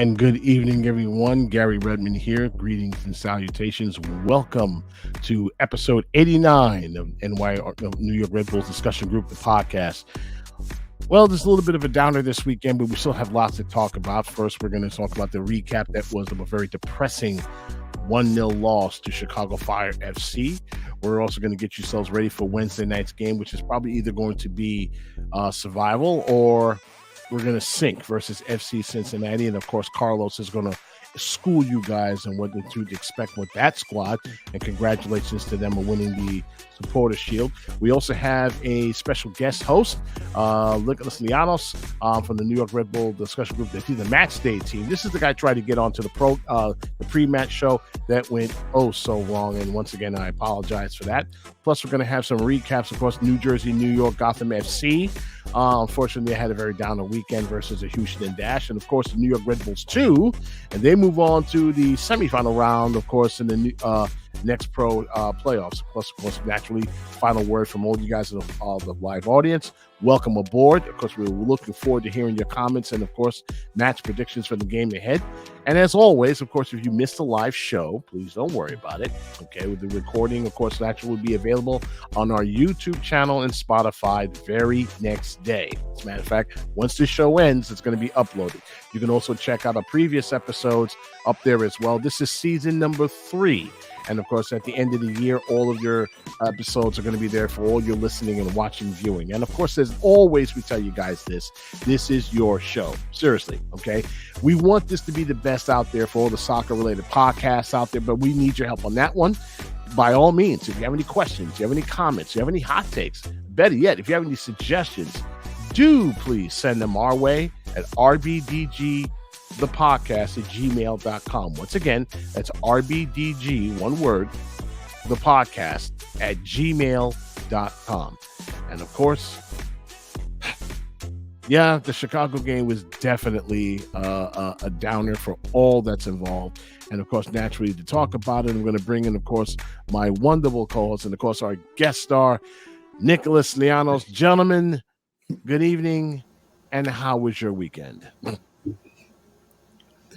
And good evening, everyone. Gary Redmond here. Greetings and salutations. Welcome to episode 89 of New York Red Bulls Discussion Group, the podcast. Well, there's a little bit of a downer this weekend, but we still have lots to talk about. First, we're going to talk about the recap that was of a very depressing 1-0 loss to Chicago Fire FC. We're also going to get yourselves ready for Wednesday night's game, which is probably either going to be survival or we're going to sink versus FC Cincinnati. And, of course, Carlos is going to school you guys on what to expect with that squad. And congratulations to them on winning the Supporter Shield. We also have a special guest host, Nicholas Lianos from the New York Red Bull Discussion Group. He's the match day team. This is the guy tried to get onto the pre-match show that went so wrong. And once again, I apologize for that. Plus, we're going to have some recaps, of course, New Jersey, New York, Gotham FC. Unfortunately, I had a very downer weekend versus a Houston Dash. And, of course, the New York Red Bulls, too. And they move on to the semifinal round, of course, in the Next Pro playoffs. Plus, of course, naturally, final word from all you guys in the live audience. Welcome aboard. Of course, we're looking forward to hearing your comments and, of course, match predictions for the game ahead. And as always, of course, if you missed the live show, please don't worry about it. Okay, with the recording, of course, naturally will be available on our YouTube channel and Spotify the very next day. As a matter of fact, once this show ends, it's going to be uploaded. You can also check out our previous episodes up there as well. This is season number 3. And, of course, at the end of the year, all of your episodes are going to be there for all your listening and watching, viewing. And, of course, as always, we tell you guys this is your show. Seriously, okay? We want this to be the best out there for all the soccer-related podcasts out there, but we need your help on that one. By all means, if you have any questions, you have any comments, you have any hot takes, better yet, if you have any suggestions, do please send them our way at NYRBDG the podcast at gmail.com. Once again, that's RBDG, one word, the podcast at gmail.com. And of course, yeah, the Chicago game was definitely a downer for all that's involved. And of course, naturally, to talk about it, I'm going to bring in, of course, my wonderful co-host and, of course, our guest star, Nicholas Lianos. Gentlemen, good evening. And how was your weekend?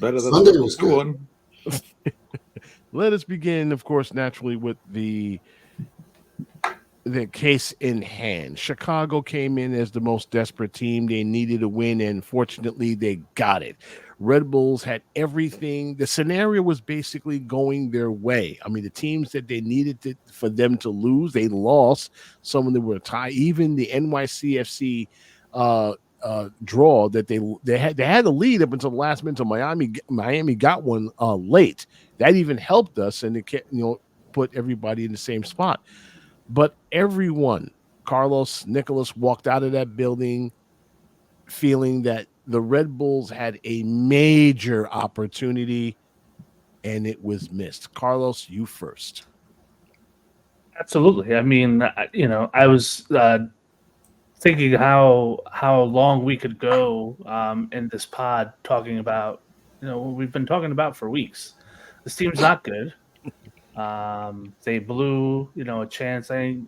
Better than Sunday was good. Let us begin, of course, naturally with the case in hand. Chicago came in as the most desperate team. They needed a win, and fortunately, they got it. Red Bulls had everything. The scenario was basically going their way. I mean, the teams that they needed for them to lose, they lost. Some of them were tied. Even the NYCFC draw that they had a lead up until the last minute. Until Miami got one late. That even helped us, and it put everybody in the same spot. But everyone, Carlos, Nicholas, walked out of that building feeling that the Red Bulls had a major opportunity, and it was missed. Carlos, you first. Absolutely. I mean, I was thinking how long we could go in this pod talking about, we've been talking about for weeks. This team's not good. They blew, a chance. They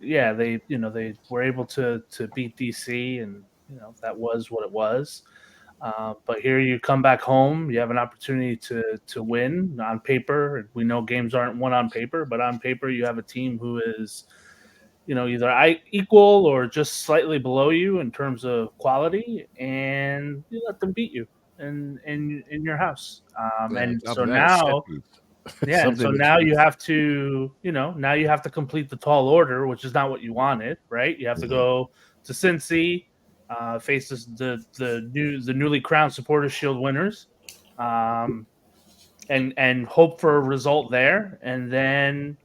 were able to beat DC, and that was what it was. But here you come back home, you have an opportunity to win on paper. We know games aren't won on paper, but on paper you have a team who is either equal or just slightly below you in terms of quality, and you let them beat you in your house. And so now, so now you have to, now you have to complete the tall order, which is not what you wanted, right? You have to go to Cincy, face the newly crowned Supporter Shield winners, and hope for a result there, and then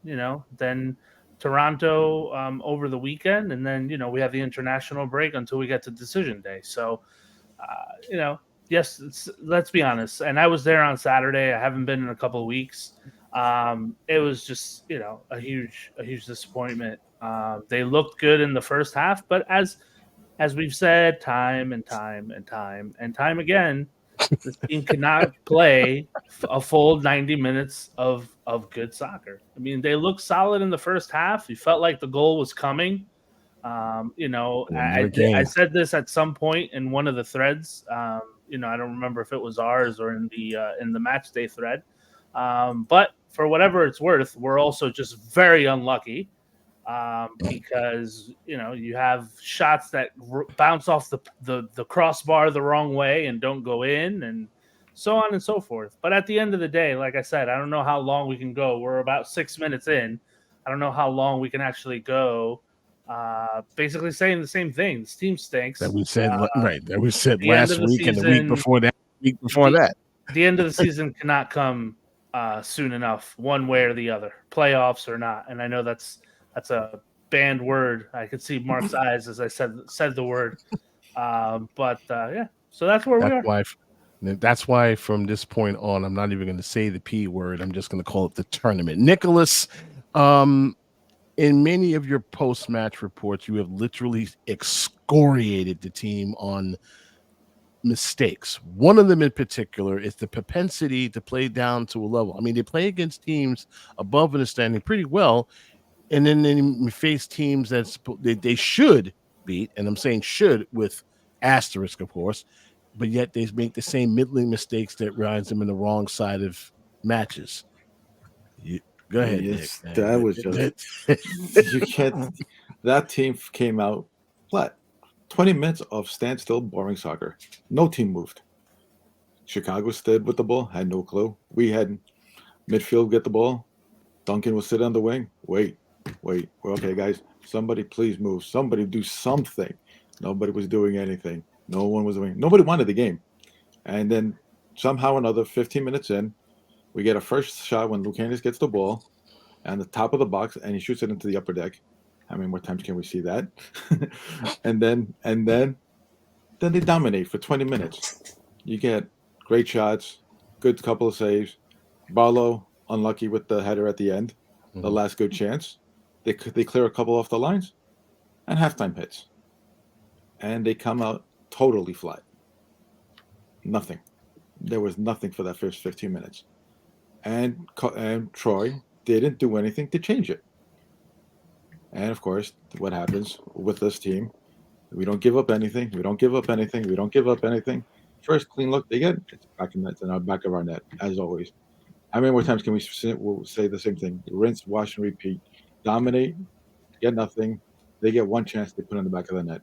then Toronto over the weekend, and then we have the international break until we get to decision day. So yes, let's be honest. And I was there on Saturday. I haven't been in a couple of weeks. It was just a huge disappointment. They looked good in the first half, but as we've said time and time again, this team cannot play a full 90 minutes of good soccer. I mean, they looked solid in the first half. You felt like the goal was coming. I said this at some point in one of the threads. I don't remember if it was ours or in the match day thread. But for whatever it's worth, we're also just very unlucky because you have shots that bounce off the crossbar the wrong way and don't go in, and so on and so forth. But at the end of the day, like I said, I don't know how long we can go. We're about 6 minutes in. I don't know how long we can actually go. Basically saying the same thing. This team stinks. That we said right. That we said the end last of the week and the week season- before that. Week before that. The end of the season cannot come soon enough, one way or the other, playoffs or not. And I know that's a banned word. I could see Mark's eyes as I said the word. But yeah, so that's where we are. That's why from this point on, I'm not even going to say the P word. I'm just going to call it the tournament. Nicholas, in many of your post-match reports, you have literally excoriated the team on mistakes. One of them in particular is the propensity to play down to a level. I mean, they play against teams above in the standing pretty well, and then they face teams that they should beat, and I'm saying should with asterisk, of course, but yet they make the same middling mistakes that rise them in the wrong side of matches. Go ahead, yes, Nick. That was just you can't. That team came out flat. 20 minutes of standstill, boring soccer. No team moved. Chicago stood with the ball, had no clue. We had midfield get the ball. Duncan was sitting on the wing. Wait. We're okay, guys. Somebody please move. Somebody do something. Nobody was doing anything. No one was doing. Nobody wanted the game. And then somehow another 15 minutes in, we get a first shot when Lucanis gets the ball on the top of the box and he shoots it into the upper deck. How many more times can we see that? and then they dominate for 20 minutes. You get great shots, good couple of saves. Barlow unlucky with the header at the end, the last good chance. They clear a couple off the lines, and halftime hits, and they come out totally flat. Nothing. There was nothing for that first 15 minutes, and Troy didn't do anything to change it. And of course, what happens with this team? We don't give up anything. We don't give up anything. We don't give up anything. First clean look they get, it's back in the back of our net, as always. How many more times can we say the same thing? Rinse, wash, and repeat. Dominate, get nothing. They get one chance, they put in the back of the net.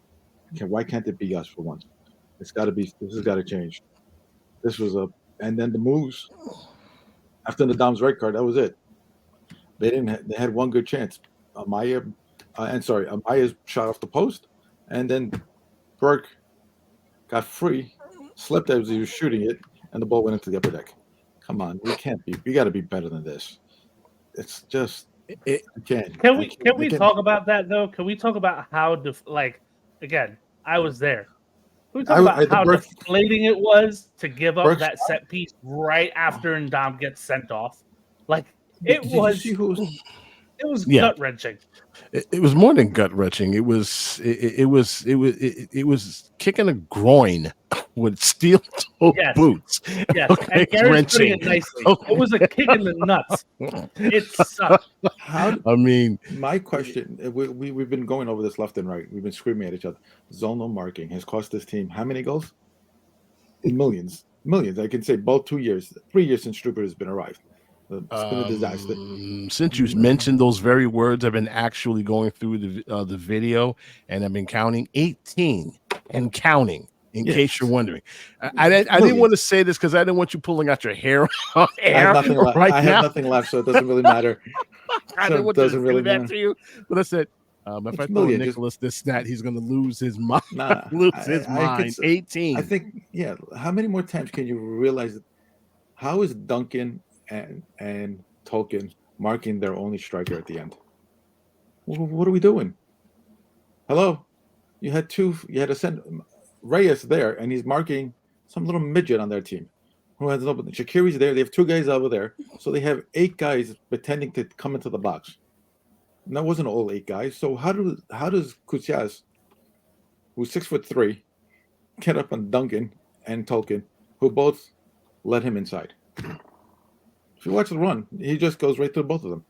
Why can't it be us for once? It's got to be. This has got to change. This was and then the moves after the Dom's red card. That was it. They didn't. They had one good chance. Amaya's shot off the post, and then Burke got free, slipped as he was shooting it, and the ball went into the upper deck. Come on, we can't be. We got to be better than this. It's just Can we talk about that though? Can we talk about how again? I was there. Can we talk about how deflating it was to give up that set piece right after Ndam gets sent off? It was gut wrenching. It was more than gut wrenching. It was kicking a groin with steel toe boots. Yes, okay, and Garry's putting it nicely. Okay. It was a kick in the nuts. It sucked. My question: we've been going over this left and right. We've been screaming at each other. Zonal marking has cost this team how many goals? Millions. I can say both 3 years since Struber has been arrived. It's been a disaster. Since you mentioned those very words, I've been actually going through the video, and I've been counting 18 and counting. In case you're wondering, I didn't want to say this because I didn't want you pulling out your hair. I have nothing left, so it doesn't really matter. I didn't want to do that to you, but I said, if I tell Nicholas this stat, he's going to lose his mind. His mind. 18. I think, how many more times can you realize that? How is Duncan and Tolkien marking their only striker at the end? What are we doing? Hello? You had to send Reyes there, and he's marking some little midget on their team who has Shaqiri's there. They have 2 guys over there, so they have 8 guys pretending to come into the box. And that wasn't all 8 guys. So how does Kutsias, who's 6'3", get up on Duncan and Tolkien, who both let him inside? If you watch the run, he just goes right through both of them.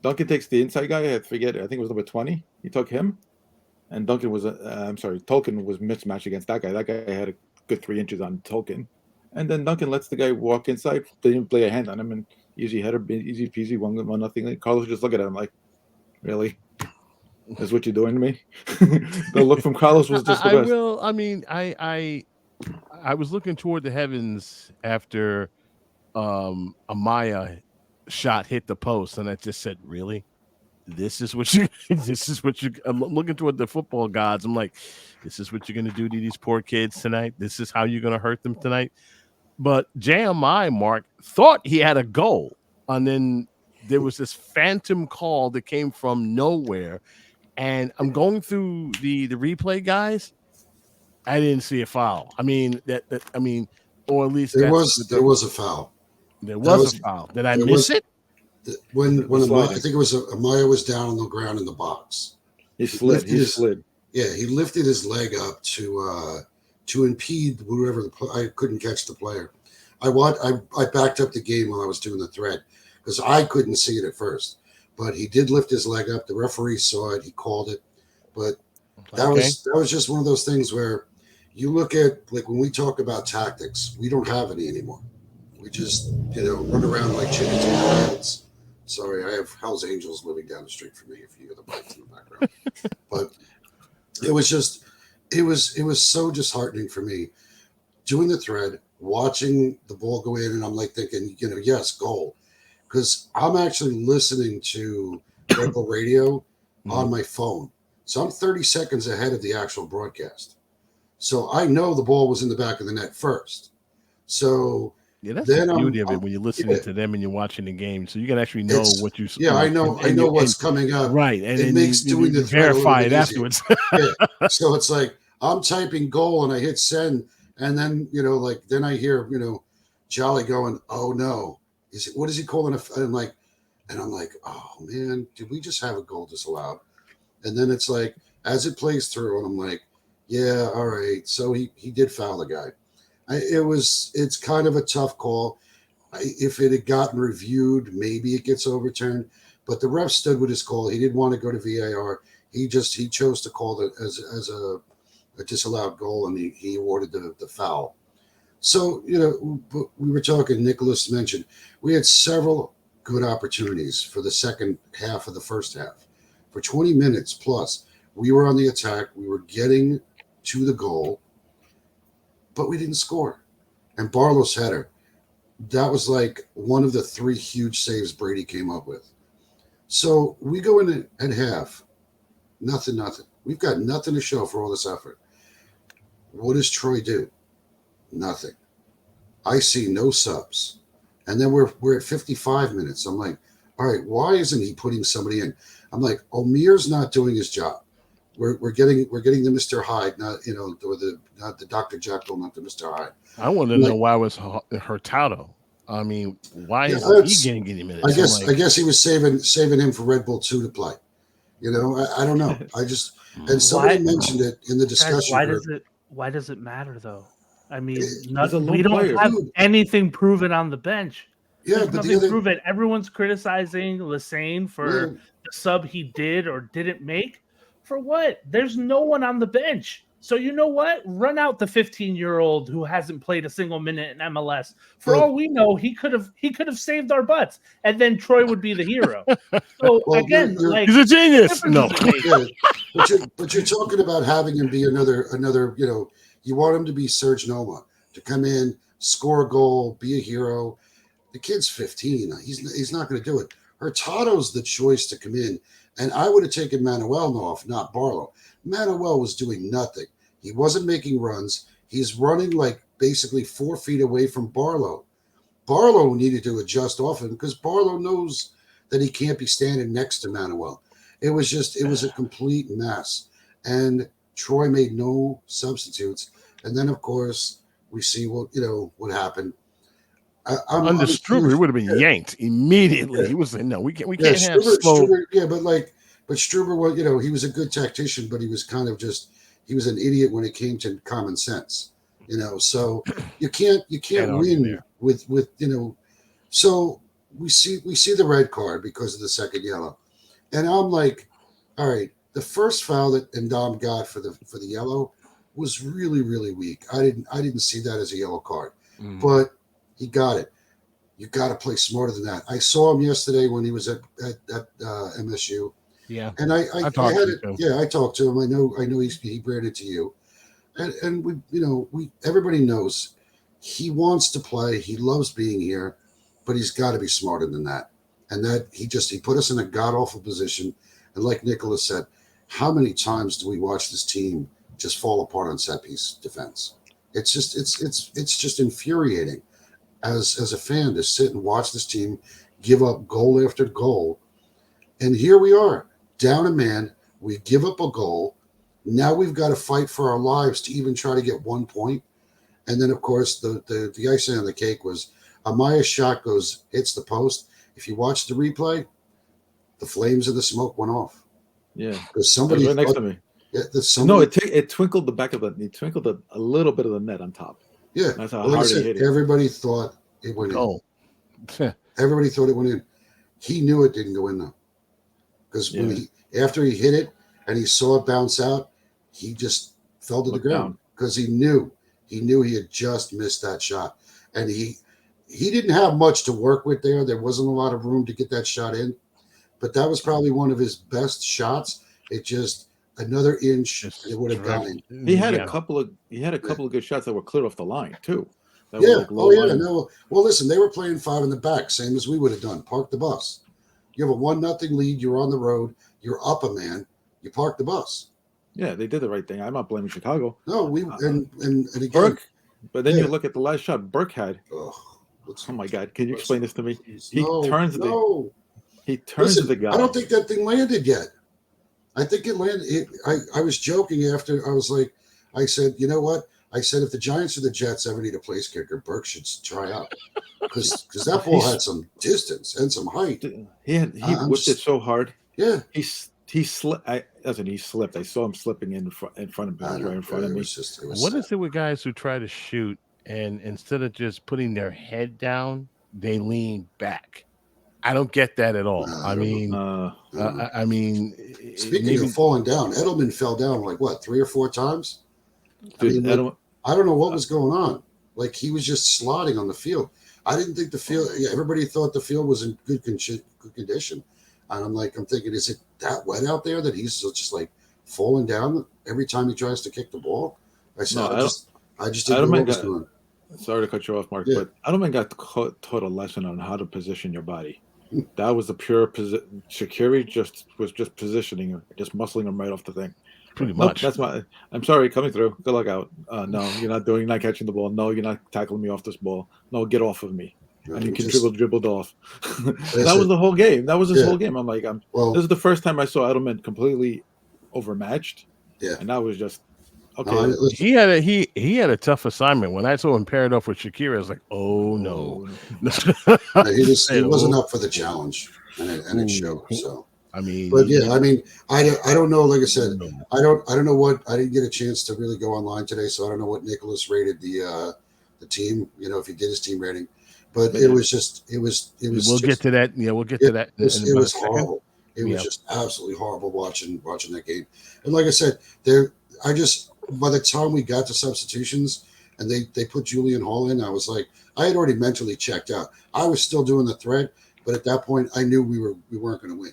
Duncan takes the inside guy. I think it was number 20. He took him. And Tolkien was mismatched against that guy. That guy had good 3 inches on Tolkien. And then Duncan lets the guy walk inside. They didn't lay a hand on him, and easy header, easy peasy, 1-0. Carlos just look at him like, really? That's what you're doing to me? The look from Carlos was just the best. I mean, I was looking toward the heavens after Amaya shot hit the post, and I just said, really? This is what you I'm looking toward the football gods. I'm like, this is what you're gonna do to these poor kids tonight. This is how you're gonna hurt them tonight. But JMI Mark thought he had a goal, and then there was this phantom call that came from nowhere. And I'm going through the replay, guys. I didn't see a foul. I mean, or at least there was a foul. There was a foul. Did I miss it? When Amaya, I think it was Amaya was down on the ground in the box. He slid. Yeah, he lifted his leg up to impede whoever I couldn't catch the player. I backed up the game while I was doing the thread because I couldn't see it at first. But he did lift his leg up. The referee saw it. He called it. But that was just one of those things where you look at, like, when we talk about tactics, we don't have any anymore. We just, run around like chickens with our heads. Sorry, I have Hell's Angels living down the street from me if you hear the bikes in the background. But it was so disheartening for me doing the thread, watching the ball go in, and I'm like thinking, yes, goal. Because I'm actually listening to Red Bull Radio on my phone. So I'm 30 seconds ahead of the actual broadcast. So I know the ball was in the back of the net first. So that's the beauty of it when you're listening to them and you're watching the game. So you can actually know what you. Yeah, I know what's coming up. Right, and it makes doing the verify it afterwards. Yeah. So it's like I'm typing goal and I hit send, and then then I hear Jolly going, "Oh no, what is he calling?" And I'm like, "Oh man, did we just have a goal disallowed?" And then it's like as it plays through, and I'm like, "Yeah, all right." So he did foul the guy. It's kind of a tough call. If it had gotten reviewed, maybe it gets overturned. But the ref stood with his call. He didn't want to go to VAR. He chose to call it as a disallowed goal, and he awarded the foul. So we were talking. Nicholas mentioned we had several good opportunities for the second half of the first half. For 20 minutes plus, we were on the attack. We were getting to the goal, but we didn't score. And Barlow's header, that was like one of the 3 huge saves Brady came up with. So we go in at half, nothing. We've got nothing to show for all this effort. What does Troy do? Nothing. I see no subs. And then we're at 55 minutes. I'm like, all right, why isn't he putting somebody in? I'm like, Omir's not doing his job. We're getting the Mr. Hyde, not not the Dr. Jekyll, not the Mr. Hyde. I want to know why it was Hurtado. I mean, why is he getting any minutes? I guess he was saving him for Red Bull 2 to play. I don't know. I just and somebody mentioned it in the discussion. Why does it matter though? I mean, we don't have anything proven on the bench. Yeah, but nothing proven. Everyone's criticizing Lassane for the sub he did or didn't make. For what? There's no one on the bench. So you know what? Run out the 15-year-old who hasn't played a single minute in MLS. For all we know, he could have saved our butts, and then Troy would be the hero. So again, he's a genius. No, but you're talking about having him be another. You want him to be Serge Noma, to come in, score a goal, be a hero. The kid's 15. He's not going to do it. Hurtado's the choice to come in. And I would have taken Manuel off, not Barlow. Manuel was doing nothing. He wasn't making runs. He's running like basically 4 feet away from Barlow. Barlow needed to adjust off him because Barlow knows that he can't be standing next to Manuel. It was a complete mess. And Troy made no substitutes. And then, of course, we see what happened. Under Struber, he would have been yanked immediately. Yeah. He was like, "No, we can't have slow." Struber, but Struber was, he was a good tactician, but he was kind of he was an idiot when it came to common sense, So you can't win with. So we see the red card because of the second yellow, and I'm like, all right, the first foul that Ndam got for the yellow, was really, really weak. I didn't see that as a yellow card, but he got it. You got to play smarter than that. I saw him yesterday when he was at MSU. Yeah, and I talked had to it. him. Yeah, I talked to him. I know he branded to you, and we everybody knows he wants to play. He loves being here, but he's got to be smarter than that. And that he put us in a god awful position. And like Nicholas said, how many times do we watch this team just fall apart on set piece defense? It's just infuriating as a fan to sit and watch this team give up goal after goal. And here we are, down a man. We give up a goal. Now we've got to fight for our lives to even try to get 1 point. And then, of course, the icing on the cake was Amaya's shot hits the post. If you watch the replay, the flames of the smoke went off. Yeah, because somebody right next to me. Yeah, it twinkled the back of it. It twinkled a little bit of the net on top. Yeah, that's how hard he hit it. Everybody thought it went in. Everybody thought it went in. He knew it didn't go in though, because after he hit it and he saw it bounce out, he just fell to the ground because he knew he had just missed that shot, and he didn't have much to work with there. There wasn't a lot of room to get that shot in, but that was probably one of his best shots. It just another inch, it would have gone in. He had a couple of good shots that were clear off the line too. No. Well, listen, they were playing 5 in the back, same as we would have done. Park the bus. You have a 1-0 lead. You're on the road. You're up a man. You park the bus. Yeah, they did the right thing. I'm not blaming Chicago. No, and again, Burke. But then you look at the last shot Burke had. Oh my God! Can you explain this to me? He turns the guy. I don't think that thing landed yet. I think it landed. I was joking after. I was like, I said, you know what? I said, if the Giants or the Jets ever need a place kicker, Burke should try out because that ball had some distance and some height. He whipped it so hard. Yeah, he slipped. He slipped. I saw him slipping in front of me, right in front of me. What is it with guys who try to shoot and instead of just putting their head down, they lean back? I don't get that at all. I mean, speaking of falling down, Edelman fell down like what 3 or 4 times. Dude, I don't know what was going on. Like he was just sliding on the field. I didn't think the field. Yeah, everybody thought the field was in good condition, and I'm thinking, is it that wet out there that he's just like falling down every time he tries to kick the ball? I just didn't know what was going on. Sorry to cut you off, Mark, but Edelman got taught a lesson on how to position your body. That was the pure position. Shaqiri was just positioning him, just muscling him right off the thing. Pretty much. That's I'm sorry, coming through. Good luck out. No, you're not catching the ball. No, you're not tackling me off this ball. No, get off of me. And you can dribbled off. That was the whole game. That was his whole game. I'm like, this is the first time I saw Edelman completely overmatched. Yeah. And that was just okay. He had a tough assignment. When I saw him paired up with Shakira, I was like, oh no. He wasn't up for the challenge, and it showed. So I don't know. Like I said, I don't know what. I didn't get a chance to really go online today, so I don't know what Nicholas rated the team. If he did his team rating, but it was. We'll get to that. Yeah, we'll get to that. It was horrible. It was just absolutely horrible watching that game. And like I said, by the time we got to substitutions and they put Julian Hall in, I was like, I had already mentally checked out. I was still doing the thread, but at that point, I knew we weren't going to win.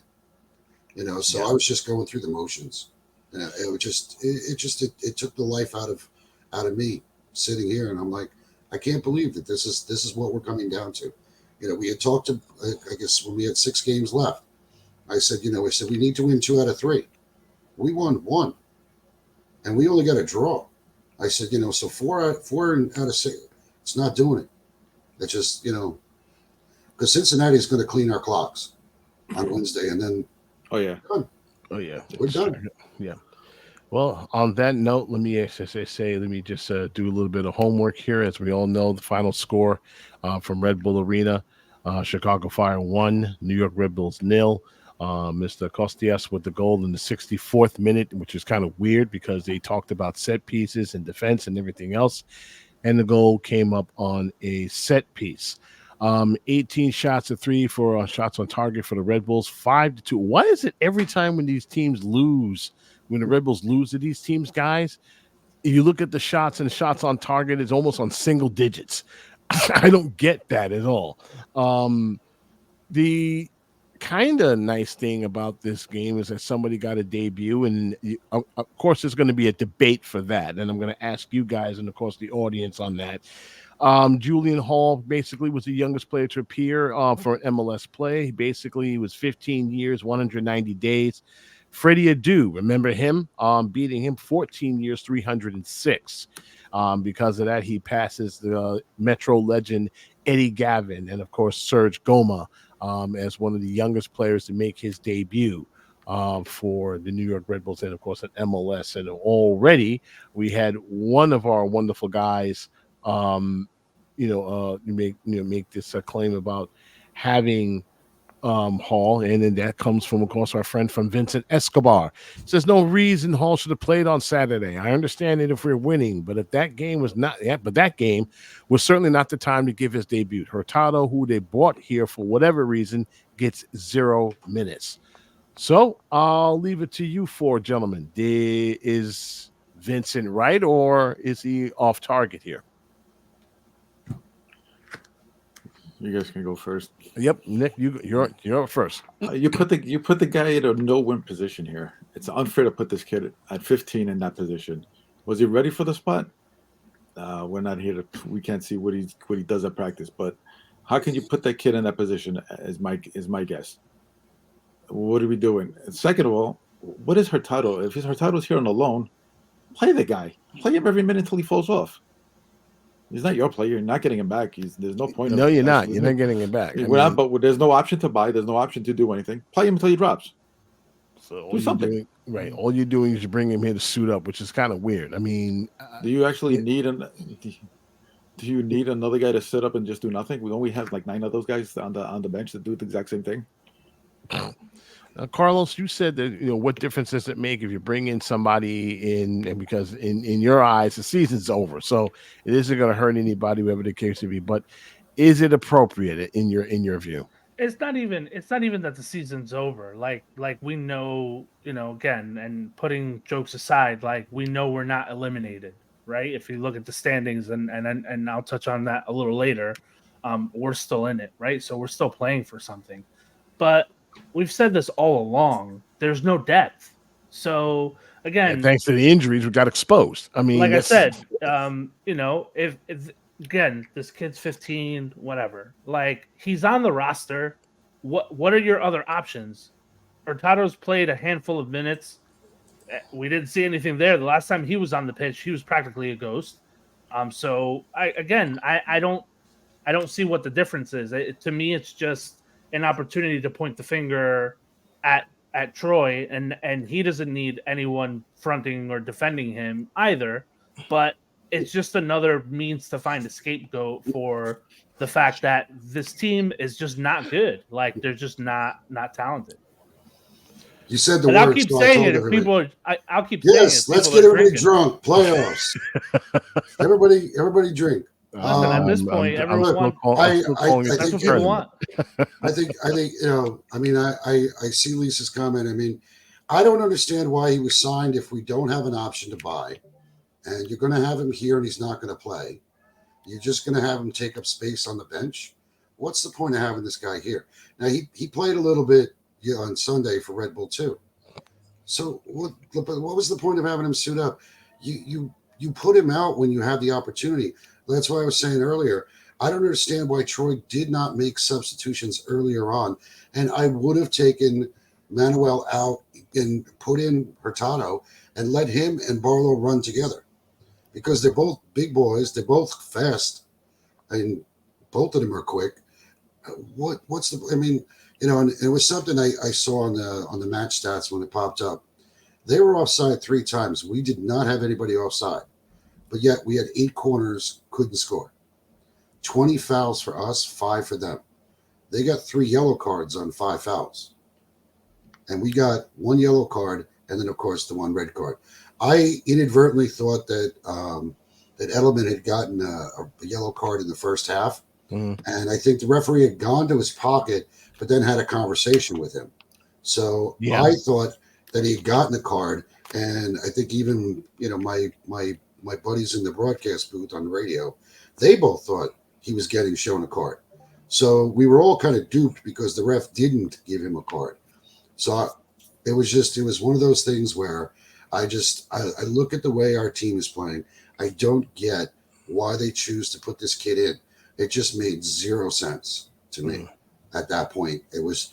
So I was just going through the motions, and it took the life out of me sitting here, and I'm like, I can't believe that this is what we're coming down to. We had talked to, I guess when we had 6 games left, I said we need to win 2 out of 3. We won 1, and we only got a draw. I said, so 4 out of 6, it's not doing it. It's just because Cincinnati is going to clean our clocks on Wednesday, and then. Oh yeah. We're done. Yeah. Well, on that note, let me just do a little bit of homework here. As we all know, the final score from Red Bull Arena: Chicago Fire 1, New York Red Bulls 0. Mr. Costias with the goal in the 64th minute, which is kind of weird because they talked about set pieces and defense and everything else, and the goal came up on a set piece. 18 shots to 3 for shots on target for the Red Bulls, 5-2. Why is it every time when these teams lose, when the Red Bulls lose to these teams, guys, you look at the shots and shots on target is almost on single digits. I don't get that at all. The kind of nice thing about this game is that somebody got a debut, and of course, there's going to be a debate for that. And I'm going to ask you guys, and of course, the audience on that. Julian Hall basically was the youngest player to appear for an MLS play. Basically, he was 15 years, 190 days. Freddie Adu, remember him? Beating him 14 years, 306. Because of that, he passes the Metro legend Eddie Gavin and, of course, Serge Goma as one of the youngest players to make his debut for the New York Red Bulls and, of course, at MLS. And already we had one of our wonderful guys, make this claim about having Hall, and then that comes from, of course, our friend from Vincent Escobar. Says no reason Hall should have played on Saturday. I understand it if we're winning, but if that game was not, but that game was certainly not the time to give his debut. Hurtado, who they bought here for whatever reason, gets 0 minutes. So I'll leave it to you four gentlemen. Is Vincent right, or is he off target here? You guys can go first. Yep, Nick, you're first. You put the guy in a no-win position here. It's unfair to put this kid at 15 in that position. Was he ready for the spot? We're not here we can't see what he does at practice. But how can you put that kid in that position? Is my guess. What are we doing? And second of all, what is Hurtado? If Hurtado's here on a loan, play the guy. Play him every minute until he falls off. He's not your player. You're not getting him back. There's no point. No, you're not. You're not getting him back. But there's no option to buy. There's no option to do anything. Play him until he drops. So do something. Right. All you're doing is bring him here to suit up, which is kind of weird. I mean, do you actually need Do you need another guy to sit up and just do nothing? We only have like 9 of those guys on the bench that do the exact same thing. Carlos, you said that, what difference does it make if you bring in somebody in, and because in your eyes the season's over, so it isn't going to hurt anybody, whatever the case may be. But is it appropriate in your view? It's not even that the season's over. Like we know, again, and putting jokes aside, like we know we're not eliminated, right? If you look at the standings, and I'll touch on that a little later, we're still in it, right? So we're still playing for something, but we've said this all along. There's no depth. So again, thanks to the injuries, we got exposed. I mean, like I said, if again, this kid's 15, whatever, like he's on the roster. What are your other options? Hurtado's played a handful of minutes. We didn't see anything there. The last time he was on the pitch, he was practically a ghost. So I don't see what the difference is. To me, it's just an opportunity to point the finger at Troy, and he doesn't need anyone fronting or defending him either, but it's just another means to find a scapegoat for the fact that this team is just not good. Like they're just not talented. You said the word. I'll keep saying it. If people, I'll keep saying it. Yes, let's get everybody drunk. Playoffs. everybody drink. At this point, everyone. I think I mean, I see Lisa's comment. I mean, I don't understand why he was signed if we don't have an option to buy, and you're going to have him here and he's not going to play. You're just going to have him take up space on the bench. What's the point of having this guy here? Now he played a little bit on Sunday for Red Bull too. So what was the point of having him suit up? You put him out when you have the opportunity. That's why I was saying earlier, I don't understand why Troy did not make substitutions earlier on. And I would have taken Manuel out and put in Hurtado and let him and Barlow run together. Because they're both big boys. They're both fast. And both of them are quick. And it was something I saw on the match stats when it popped up. They were offside 3 times. We did not have anybody offside. But yet we had 8 corners, couldn't score. 20 fouls for us, 5 for them. They got 3 yellow cards on 5 fouls. And we got 1 yellow card and then, of course, the 1 red card. I inadvertently thought that Edelman had gotten a yellow card in the first half. And I think the referee had gone to his pocket, but then had a conversation with him. So I thought that he had gotten a card. And I think even, my my buddies in the broadcast booth on the radio, they both thought he was getting shown a card. So we were all kind of duped because the ref didn't give him a card. So it was one of those things where I look at the way our team is playing. I don't get why they choose to put this kid in. It just made zero sense to me at that point. It was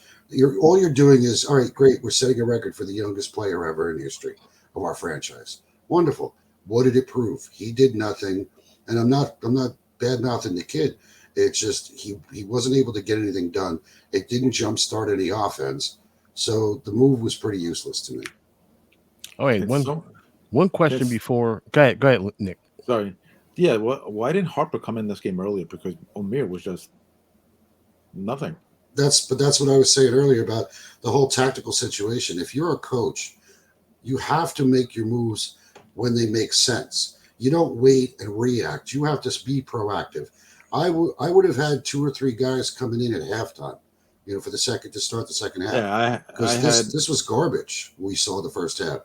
all you're doing is, all right, great. We're setting a record for the youngest player ever in history of our franchise. Wonderful. What did it prove? He did nothing. And I'm not bad mouthing the kid. It's just he wasn't able to get anything done. It didn't jumpstart any offense. So the move was pretty useless to me. All right, one question before. Go ahead, Nick. Sorry. Yeah, why didn't Harper come in this game earlier? Because O'Meara was just nothing. That's what I was saying earlier about the whole tactical situation. If you're a coach, you have to make your moves when they make sense. You don't wait and react. You have to be proactive. I would have had 2 or 3 guys coming in at halftime, for to start the second half. Yeah, this was garbage. We saw the first half.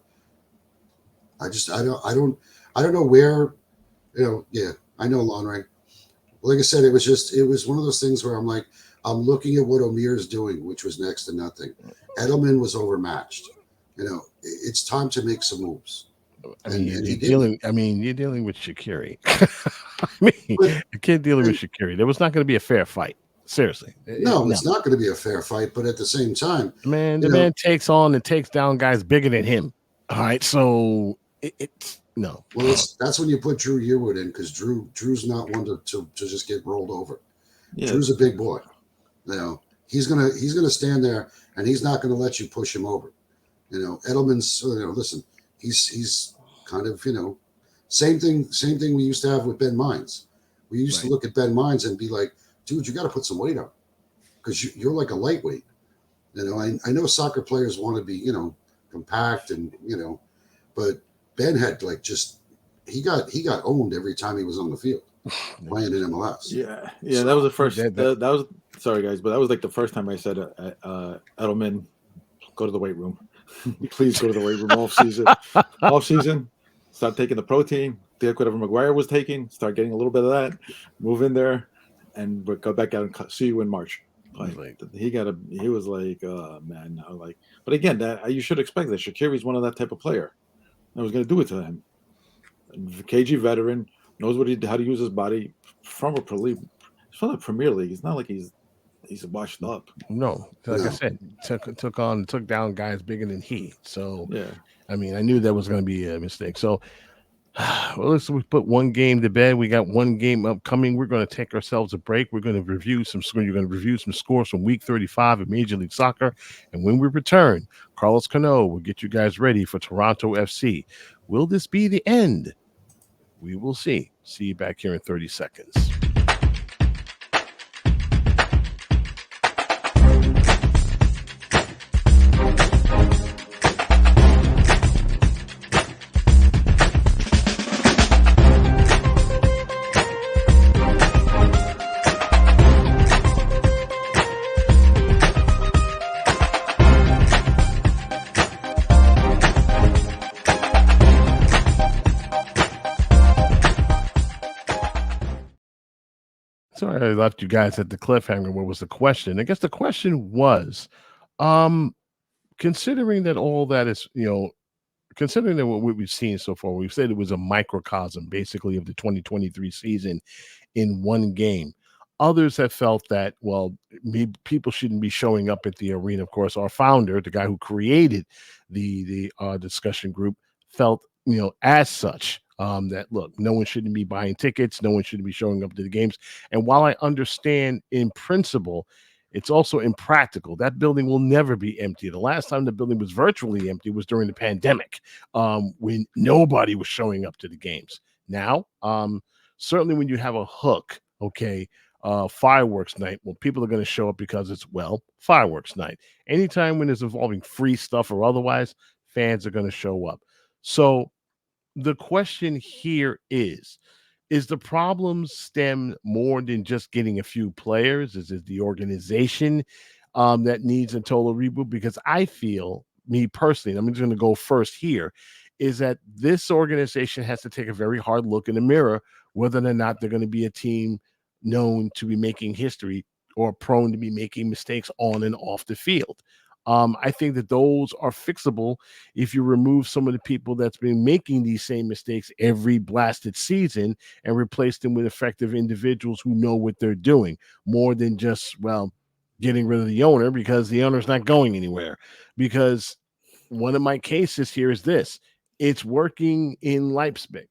I don't know where, Yeah, I know, Lanre. Like I said, it was one of those things where I'm like, I'm looking at what O'Meara's doing, which was next to nothing. Edelman was overmatched. It's time to make some moves. You're dealing with Shaqiri. The kid dealing with Shaqiri. There was not going to be a fair fight. Seriously. No, it's not going to be a fair fight. But at the same time, the man takes on and takes down guys bigger than him. All right, so it's no. Well, that's when you put Drew Yearwood in, because Drew's not one to just get rolled over. Yeah. Drew's a big boy. He's gonna stand there and he's not gonna let you push him over. Edelman's listen, he's kind of same thing we used to have with Ben Mines. We used to look at Ben Mines and be like, dude, you got to put some weight on because you're like a lightweight. I know soccer players want to be compact and but Ben had he got owned every time he was on the field playing in MLS. Yeah, so, that was the first. That was sorry guys, but that was like the first time I said, Edelman, go to the weight room. Please go to the weight room off season. Start taking the protein. Take whatever McGuire was taking. Start getting a little bit of that. Move in there, and go back out and see you in March. He was like, man, but again, that you should expect that Shaqiri's one of that type of player. I was going to do it to him. KG veteran, knows how to use his body from the Premier League. It's not like he's washed up. No, I said, took down guys bigger than he. So yeah, I knew that was going to be a mistake. So let's put one game to bed. We got one game upcoming. We're going to take ourselves a break. We're going to review some scores from Week 35 of Major League Soccer, and when we return, Carlos Cano will get you guys ready for Toronto FC. Will this be the end? We will see. See you back here in 30 seconds. Sorry, I left you guys at the cliffhanger. What was the question? I guess the question was, considering that all that is, considering that what we've seen so far, we've said it was a microcosm, basically, of the 2023 season in one game. Others have felt that, people shouldn't be showing up at the arena. Of course, our founder, the guy who created the discussion group, felt, as such. That look, no one shouldn't be buying tickets, no one shouldn't be showing up to the games. And while I understand in principle, it's also impractical. That building will never be empty. The last time the building was virtually empty was during the pandemic, when nobody was showing up to the games. Now, certainly when you have a hook, fireworks night, people are going to show up because it's, fireworks night. Anytime when it's involving free stuff or otherwise, fans are going to show up. So the question here is the problem stem more than just getting a few players? Is it the organization that needs a total reboot? Because I feel, me personally, I'm just going to go first here, is that this organization has to take a very hard look in the mirror whether or not they're going to be a team known to be making history or prone to be making mistakes on and off the field. I think that those are fixable if you remove some of the people that's been making these same mistakes every blasted season and replace them with effective individuals who know what they're doing more than just, well, getting rid of the owner because the owner's not going anywhere. Because one of my cases here is this. It's working in Leipzig.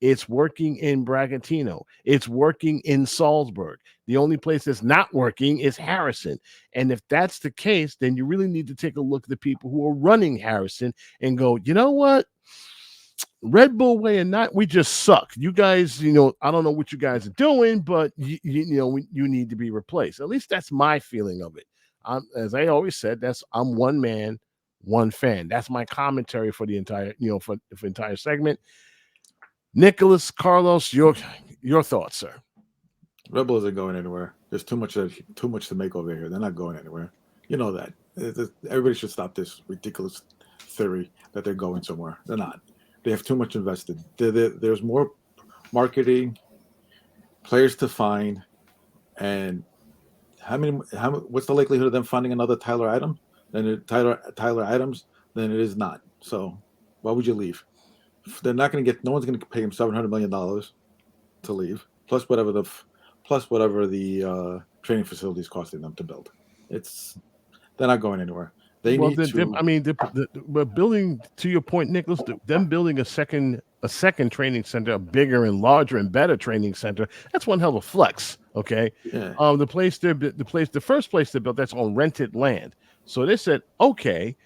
It's working in Bragantino. It's working in Salzburg. The only place that's not working is Harrison. And if that's the case, then you really need to take a look at the people who are running Harrison and go, you know what? Red Bull way or not, we just suck. You guys, I don't know what you guys are doing, but you need to be replaced. At least that's my feeling of it. As I always said, I'm one man, one fan. That's my commentary for the entire, for the entire segment. Nicholas, Carlos, your thoughts, sir. Red Bull isn't going anywhere. There's too much to make over here. They're not going anywhere. You know that. Everybody should stop this ridiculous theory that they're going somewhere. They're not. They have too much invested. There's more marketing, players to find, and what's the likelihood of them finding another Tyler Adams than it is not. So why would you leave? They're not going to get. No one's going to pay him $700 million to leave, plus whatever the training facility is costing them to build. They're not going anywhere. But building, to your point, Nicholas, them building a second training center, a bigger and larger and better training center, that's one hell of a flex. Okay. Yeah. The first place they built, that's on rented land. So they said, okay,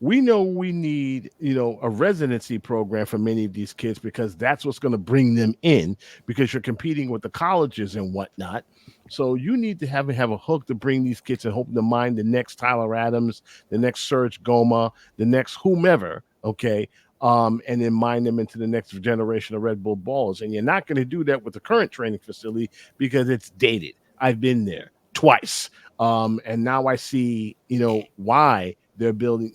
we know we need, a residency program for many of these kids because that's what's going to bring them in because you're competing with the colleges and whatnot. So you need to have a hook to bring these kids and hope to mine the next Tyler Adams, the next Serge Goma, the next whomever, okay, and then mine them into the next generation of Red Bull ballers. And you're not going to do that with the current training facility because it's dated. I've been there twice. And now I see, why they're building,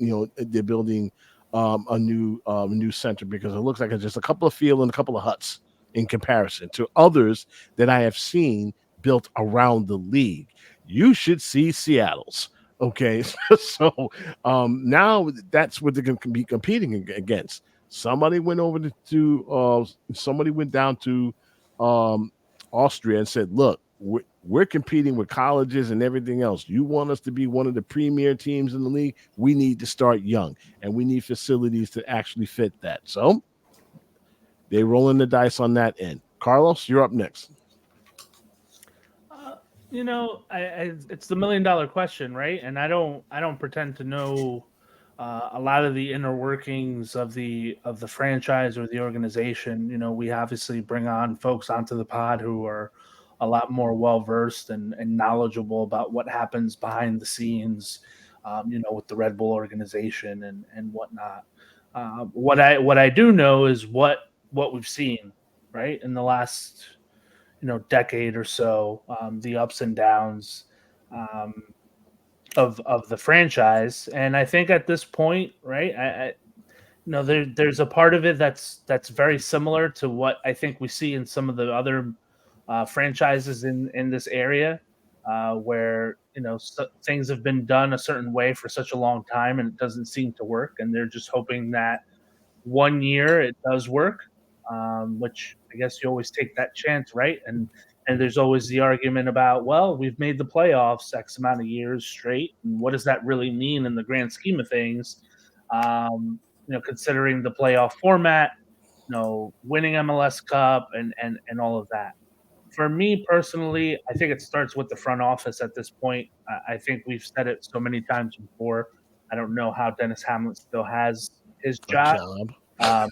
a new center because it looks like it's just a couple of field and a couple of huts in comparison to others that I have seen built around the league. You should see Seattle's. Okay. So now that's what they're going to be competing against. Somebody went down to Austria and said, look, we're competing with colleges and everything else. You want us to be one of the premier teams in the league? We need to start young, and we need facilities to actually fit that. So they're rolling the dice on that end. Carlos, you're up next. It's the $1 million question, right? And I don't pretend to know a lot of the inner workings of the franchise or the organization. We obviously bring on folks onto the pod who are a lot more well-versed and knowledgeable about what happens behind the scenes, with the Red Bull organization and whatnot. What I do know is what we've seen, right, in the last, decade or so, the ups and downs of the franchise. And I think at this point, right, there's a part of it that's very similar to what I think we see in some of the other franchises in this area, where things have been done a certain way for such a long time and it doesn't seem to work, and they're just hoping that one year it does work, which I guess you always take that chance, right? And there's always the argument about, well, we've made the playoffs X amount of years straight, and what does that really mean in the grand scheme of things? Considering the playoff format, winning MLS Cup and all of that. For me personally, I think it starts with the front office at this point. I think we've said it so many times before. I don't know how Dennis Hamlin still has his job. He's got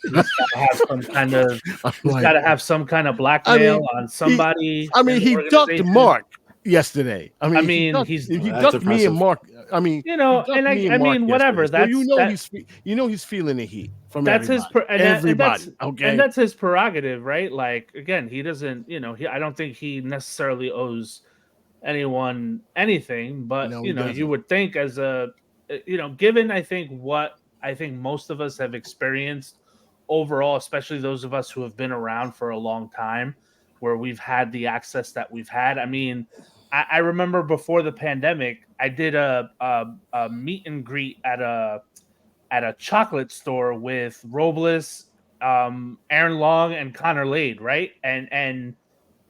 to have some kind of blackmail on somebody. He ducked Mark yesterday. He ducked me and Mark. Whatever. He's feeling the heat from that's everybody. And that's his prerogative, right? Like, again, he doesn't. I don't think he necessarily owes anyone anything, but you would think as a, given I think what I think most of us have experienced overall, especially those of us who have been around for a long time, where we've had the access that we've had. I mean, I remember before the pandemic, I did a meet and greet at a chocolate store with Robles, Aaron Long, and Connor Lade, right? And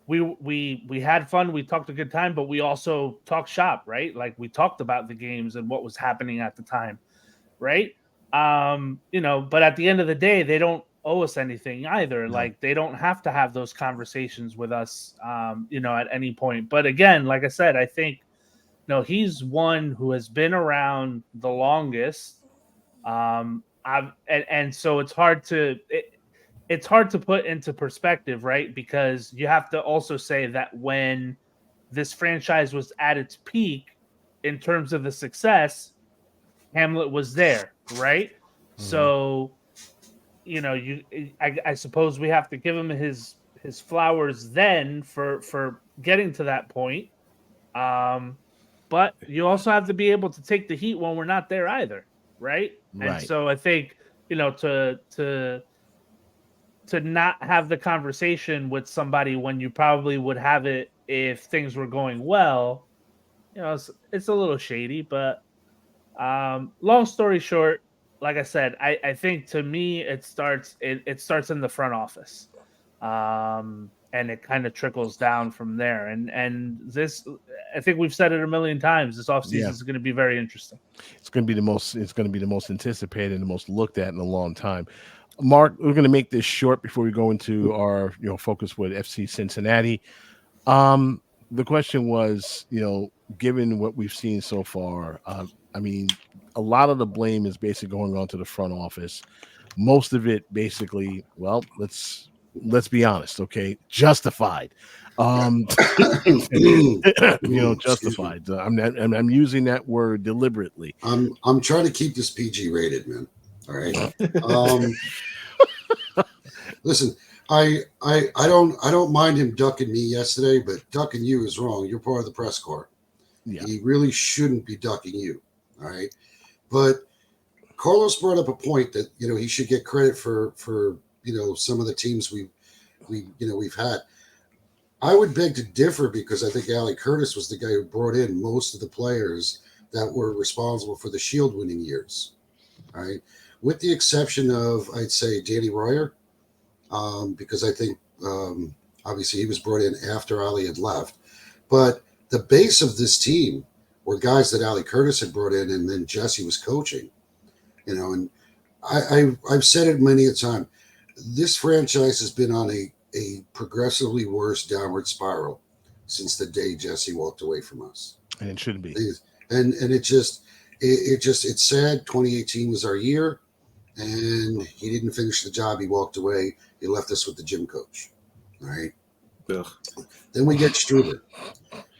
we had fun, we talked a good time, but we also talked shop, right? Like we talked about the games and what was happening at the time, right? But at the end of the day, they don't owe us anything either. No. Like they don't have to have those conversations with us, at any point. But again, like I said, I think he's one who has been around the longest. So it's hard to put into perspective, right? Because you have to also say that when this franchise was at its peak in terms of the success, Hamlet was there, right? Mm-hmm. So, I suppose we have to give him his flowers then for getting to that point. But you also have to be able to take the heat when we're not there either, right? And so I think, to not have the conversation with somebody when you probably would have it if things were going well, it's a little shady. But long story short, like I said, I think to me it starts in the front office, and it kind of trickles down from there. And this, I think we've said it a million times, this offseason is going to be very interesting. It's going to be the most anticipated and the most looked at in a long time. Mark, we're going to make this short before we go into our focus with FC Cincinnati. The question was, given what we've seen so far, I mean, a lot of the blame is basically going on to the front office. Most of it basically, well, let's be honest, okay, justified. Justified. I'm using that word deliberately. I'm trying to keep this PG rated, man. All right. Listen, I don't mind him ducking me yesterday, but ducking you is wrong. You're part of the press corps. Yeah. He really shouldn't be ducking you. All right. But Carlos brought up a point that, he should get credit for some of the teams we've had. I would beg to differ because I think Ali Curtis was the guy who brought in most of the players that were responsible for the Shield winning years. All right. With the exception of, I'd say, Danny Royer, because I think obviously he was brought in after Ali had left. But the base of this team were guys that Ali Curtis had brought in, and then Jesse was coaching. And I've said it many a time. This franchise has been on a progressively worse downward spiral since the day Jesse walked away from us. And it shouldn't be. And it's sad. 2018 was our year. And he didn't finish the job. He walked away. He left us with the gym coach. All right. Ugh. Then we get Struber.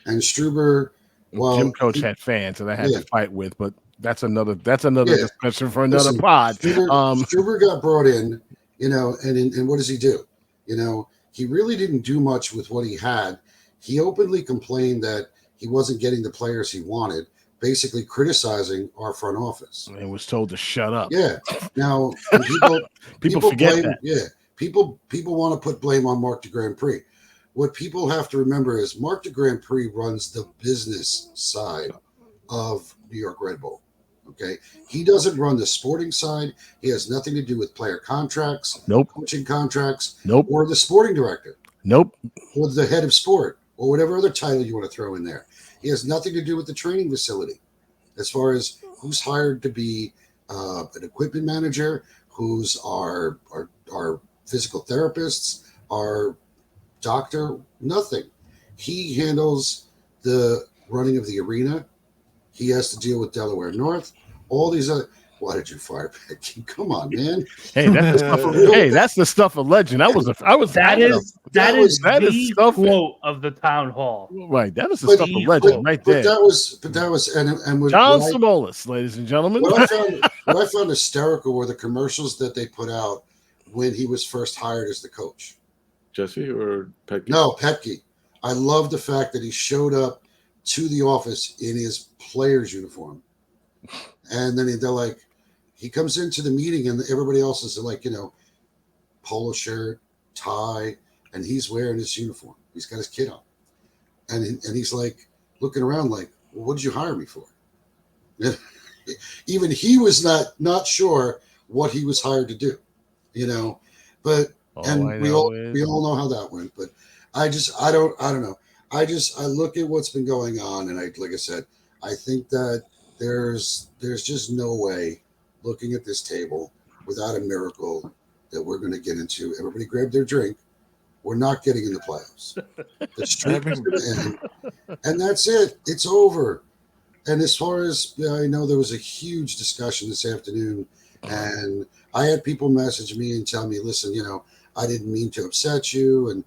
And Struber, well, gym coach had fans that I had to fight with, but that's another discussion for another pod. Struber got brought in, and what does he do? He really didn't do much with what he had. He openly complained that he wasn't getting the players he wanted, basically criticizing our front office. And was told to shut up. Yeah. Now people forget blame, that. Yeah. People want to put blame on Marc de Grand Prix. What people have to remember is Marc de Grand Prix runs the business side of New York Red Bull. Okay. He doesn't run the sporting side. He has nothing to do with player contracts, coaching contracts, or the sporting director. Or the head of sport, or whatever other title you want to throw in there. He has nothing to do with the training facility as far as who's hired to be an equipment manager, who's our physical therapists, our doctor, nothing. He handles the running of the arena. He has to deal with Delaware North, all these other. Why did you fire Becky? Come on, man. Hey, that's the stuff of legend. That is the quote of the town hall. Right. That is the stuff of legend right there. But that was and John Simolis, ladies and gentlemen. What I found hysterical were the commercials that they put out when he was first hired as the coach. Jesse or Petke? No, Petke. I love the fact that he showed up to the office in his player's uniform. And then they're like, he comes into the meeting and everybody else is like, polo shirt, tie, and he's wearing his uniform. He's got his kit on. And he's like looking around like, well, what did you hire me for? Even he was not sure what he was hired to do, but we all know how that went. But I don't know. I look at what's been going on, and like I said, I think that there's just no way, looking at this table, without a miracle, that we're going to get into. Everybody grab their drink. We're not getting in the playoffs. The streak is going to end, and that's it. It's over. And as far as I know, there was a huge discussion this afternoon, and I had people message me and tell me, listen, I didn't mean to upset you. And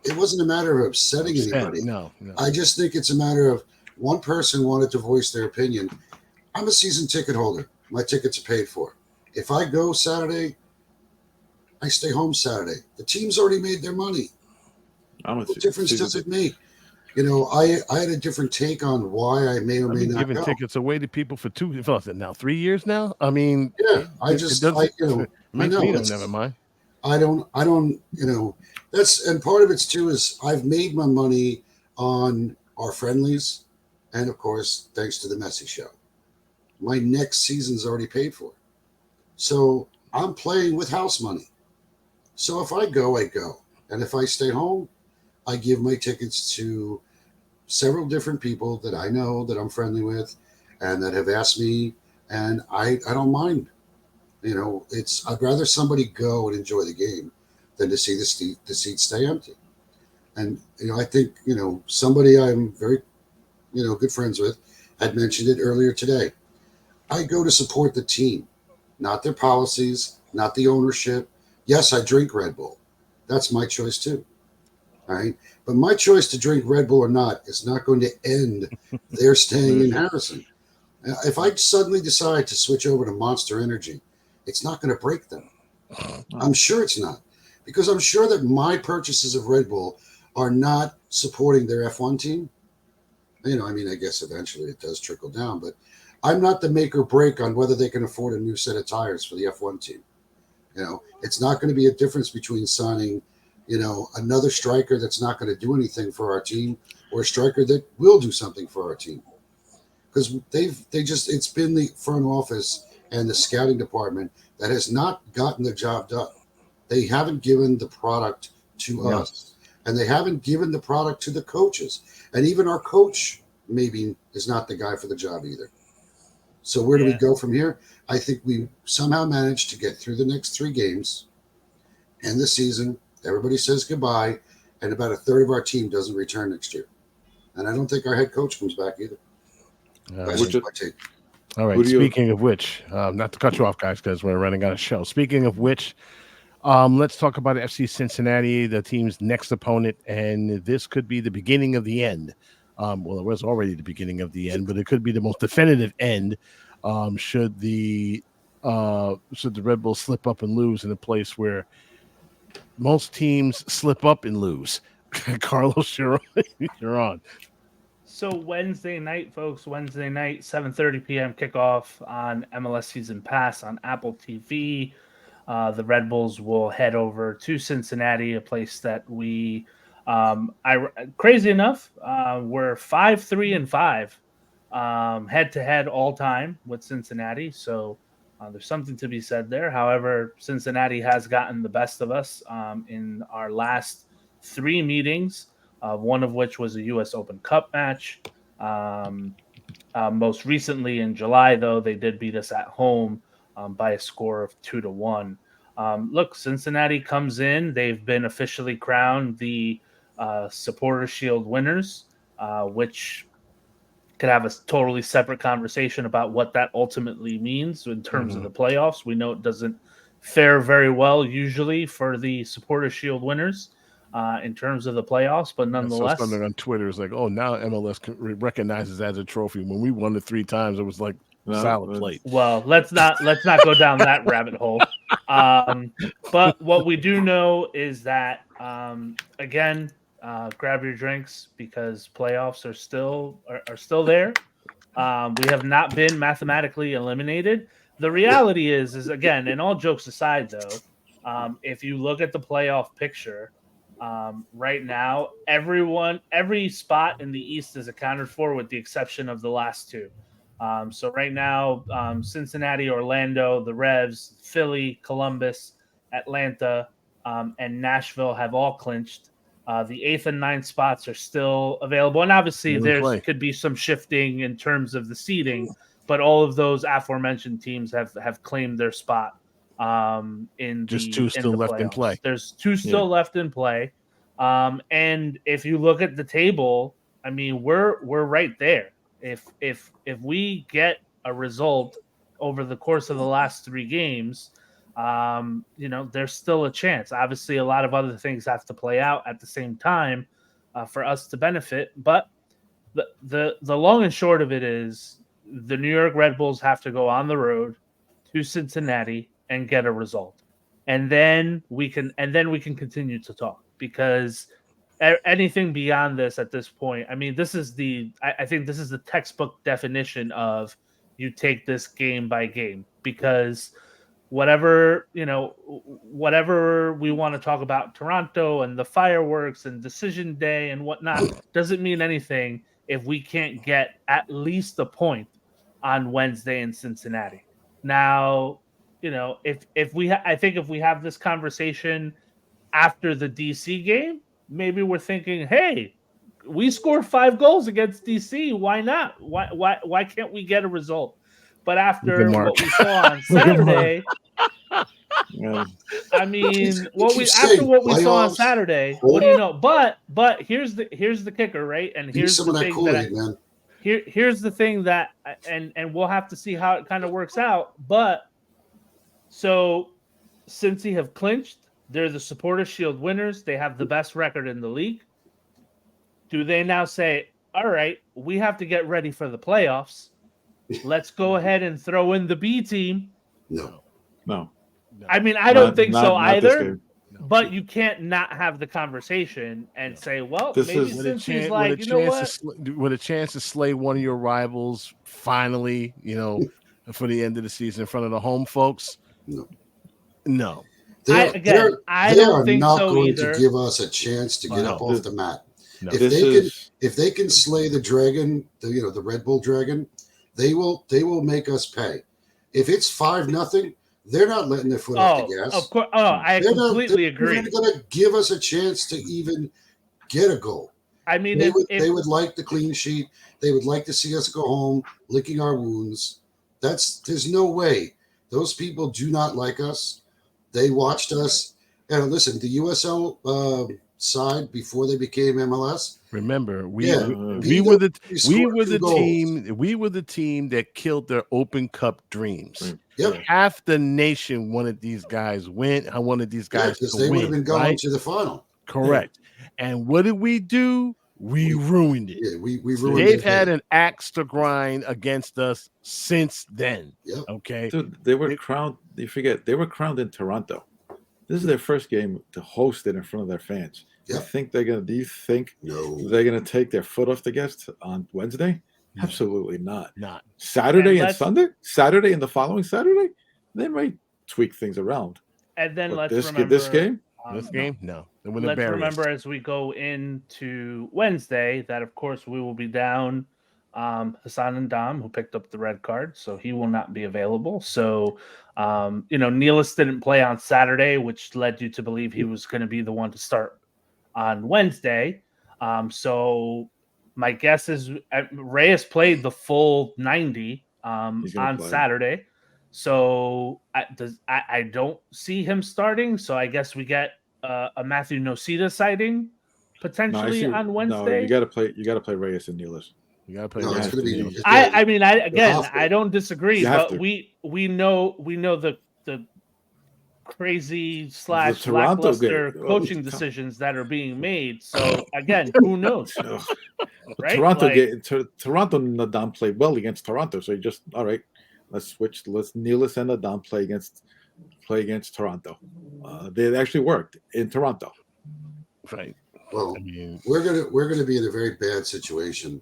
it wasn't a matter of upsetting anybody. No. I just think it's a matter of one person wanted to voice their opinion. I'm a season ticket holder. My tickets are paid for. If I go Saturday, I stay home Saturday. The team's already made their money. What difference does it make? I had a different take on why I may or may not giving go. tickets away to people for 3 years now. I mean, yeah, I know. Never mind. I don't. That's, and part of it too is I've made my money on our friendlies, and of course, thanks to the Messi show, my next season's already paid for. So I'm playing with house money. So if I go, I go, and if I stay home, I give my tickets to several different people that I know, that I'm friendly with, and that have asked me, and I don't mind. I'd rather somebody go and enjoy the game than to see the seats stay empty. And I think somebody I'm very good friends with had mentioned it earlier today. I go to support the team, not their policies, not the ownership. Yes, I drink Red Bull. That's my choice too. All right. But my choice to drink Red Bull or not is not going to end their staying in Harrison. If I suddenly decide to switch over to Monster Energy, it's not going to break them. I'm sure it's not, because I'm sure that my purchases of Red Bull are not supporting their F1 team. I guess eventually it does trickle down, but I'm not the make or break on whether they can afford a new set of tires for the F1 team. It's not going to be a difference between signing another striker that's not going to do anything for our team, or a striker that will do something for our team. Because it's been the front office and the scouting department that has not gotten the job done. They haven't given the product to us, and they haven't given the product to the coaches. And even our coach maybe is not the guy for the job either. So where do we go from here? I think we somehow managed to get through the next 3 games, end the season. Everybody says goodbye, and about a third of our team doesn't return next year. And I don't think our head coach comes back either. All right. Speaking of which, not to cut you off, guys, because we're running out of show. Speaking of which, let's talk about FC Cincinnati, the team's next opponent, and this could be the beginning of the end. Well, it was already the beginning of the end, but it could be the most definitive end. Should the Red Bulls slip up and lose in a place where most teams slip up and lose. Carlos, you're on. So Wednesday night, folks, 7:30 p.m. kickoff on MLS Season Pass on Apple TV. The Red Bulls will head over to Cincinnati, a place that we, crazy enough, we're 5-3-5 head-to-head all time with Cincinnati. So there's something to be said there. However, Cincinnati has gotten the best of us in our last 3 meetings, one of which was a U.S. Open Cup match. Most recently in July, though, they did beat us at home by a score of 2-1. Look, Cincinnati comes in. They've been officially crowned the Supporter Shield winners, which could have a totally separate conversation about what that ultimately means in terms of the playoffs. We know it doesn't fare very well usually for the Supporter Shield winners in terms of the playoffs, but nonetheless, something on Twitter is like, "Oh, now MLS recognizes as a trophy." When we won it 3 times, it was like salad plate. Well, let's not go down that rabbit hole. But what we do know is that again, grab your drinks because playoffs are still there. We have not been mathematically eliminated, The reality is again, and all jokes aside, though, if you look at the playoff picture, right now, every spot in the East is accounted for with the exception of the last two. So right now, Cincinnati, Orlando, the Revs, Philly, Columbus, Atlanta, and Nashville have all clinched. The 8th and 9th spots are still available, and obviously could be some shifting in terms of the seeding, but all of those aforementioned teams have claimed their spot in just the two still left in play. There's two still left in play, and if you look at the table, I mean we're right there. If we get a result over the course of the last 3 games, there's still a chance. Obviously, a lot of other things have to play out at the same time for us to benefit. But the long and short of it is the New York Red Bulls have to go on the road to Cincinnati and get a result, and then we can continue to talk, because anything beyond this at this point, I mean, I think this is the textbook definition of you take this game by game, because whatever we want to talk about Toronto and the fireworks and decision day and whatnot doesn't mean anything if we can't get at least a point on Wednesday in Cincinnati. Now, if we have this conversation after the DC game, maybe we're thinking, hey, we scored 5 goals against DC. Why not? Why can't we get a result? But after what we saw on Saturday, I mean, what we saw on Saturday, what do you know? But here's the kicker, right? And here's the thing here's the thing that, and we'll have to see how it kind of works out. But so Cincy have clinched. They're the Supporters Shield winners. They have the best record in the league. Do they now say, all right, we have to get ready for the playoffs? Let's go ahead and throw in the B team. No. I mean, I don't think so either. But you can't not have the conversation and say, well, maybe since he's like, you know what? With a chance to slay one of your rivals finally, for the end of the season in front of the home folks. No. I don't think so going either. To give us a chance to get up off the mat. No. If they can slay the dragon, the Red Bull dragon, they will make us pay. If it's 5-0, they're not letting their foot off the gas. Of course. I completely agree. They're going to give us a chance to even get a goal. I mean, they would like the clean sheet. They would like to see us go home licking our wounds. There's no way. Those people do not like us. They watched us. And listen, the USL side before they became MLS. Remember, we were the team that killed their Open Cup dreams. Yep. Half the nation wanted these guys win. I wanted these guys to win. Because they would have been going to the final. Correct. Yeah. And what did we do? We ruined it. Yeah, we ruined it. They've had an axe to grind against us since then. Yep. Okay. Dude, they were crowned. You forget, they were crowned in Toronto. This is their first game to host it in front of their fans. Yep. Do you think they're gonna take their foot off the gas on Wednesday? No. Absolutely not. Not Saturday and Sunday. Saturday and the following Saturday, they might tweak things around. And then but let's remember this game. No. Let's remember as we go into Wednesday that of course we will be down Hassan Ndam, who picked up the red card, so he will not be available. So Nealis didn't play on Saturday, which led you to believe he was going to be the one to start on Wednesday. So my guess is Reyes played the full 90 on Saturday. So I don't see him starting. So I guess we get a Matthew Nocita sighting potentially on Wednesday. No, you got to play Reyes and Nealis. You got to play. Reyes. I don't disagree, but we know the crazy / lackluster coaching decisions that are being made. So again, who knows? Right? Toronto Nadam played well against Toronto, so you just all right. Let's switch. Let's Nealis and Nadam play against Toronto. They actually worked in Toronto. Right. Well, we're gonna be in a very bad situation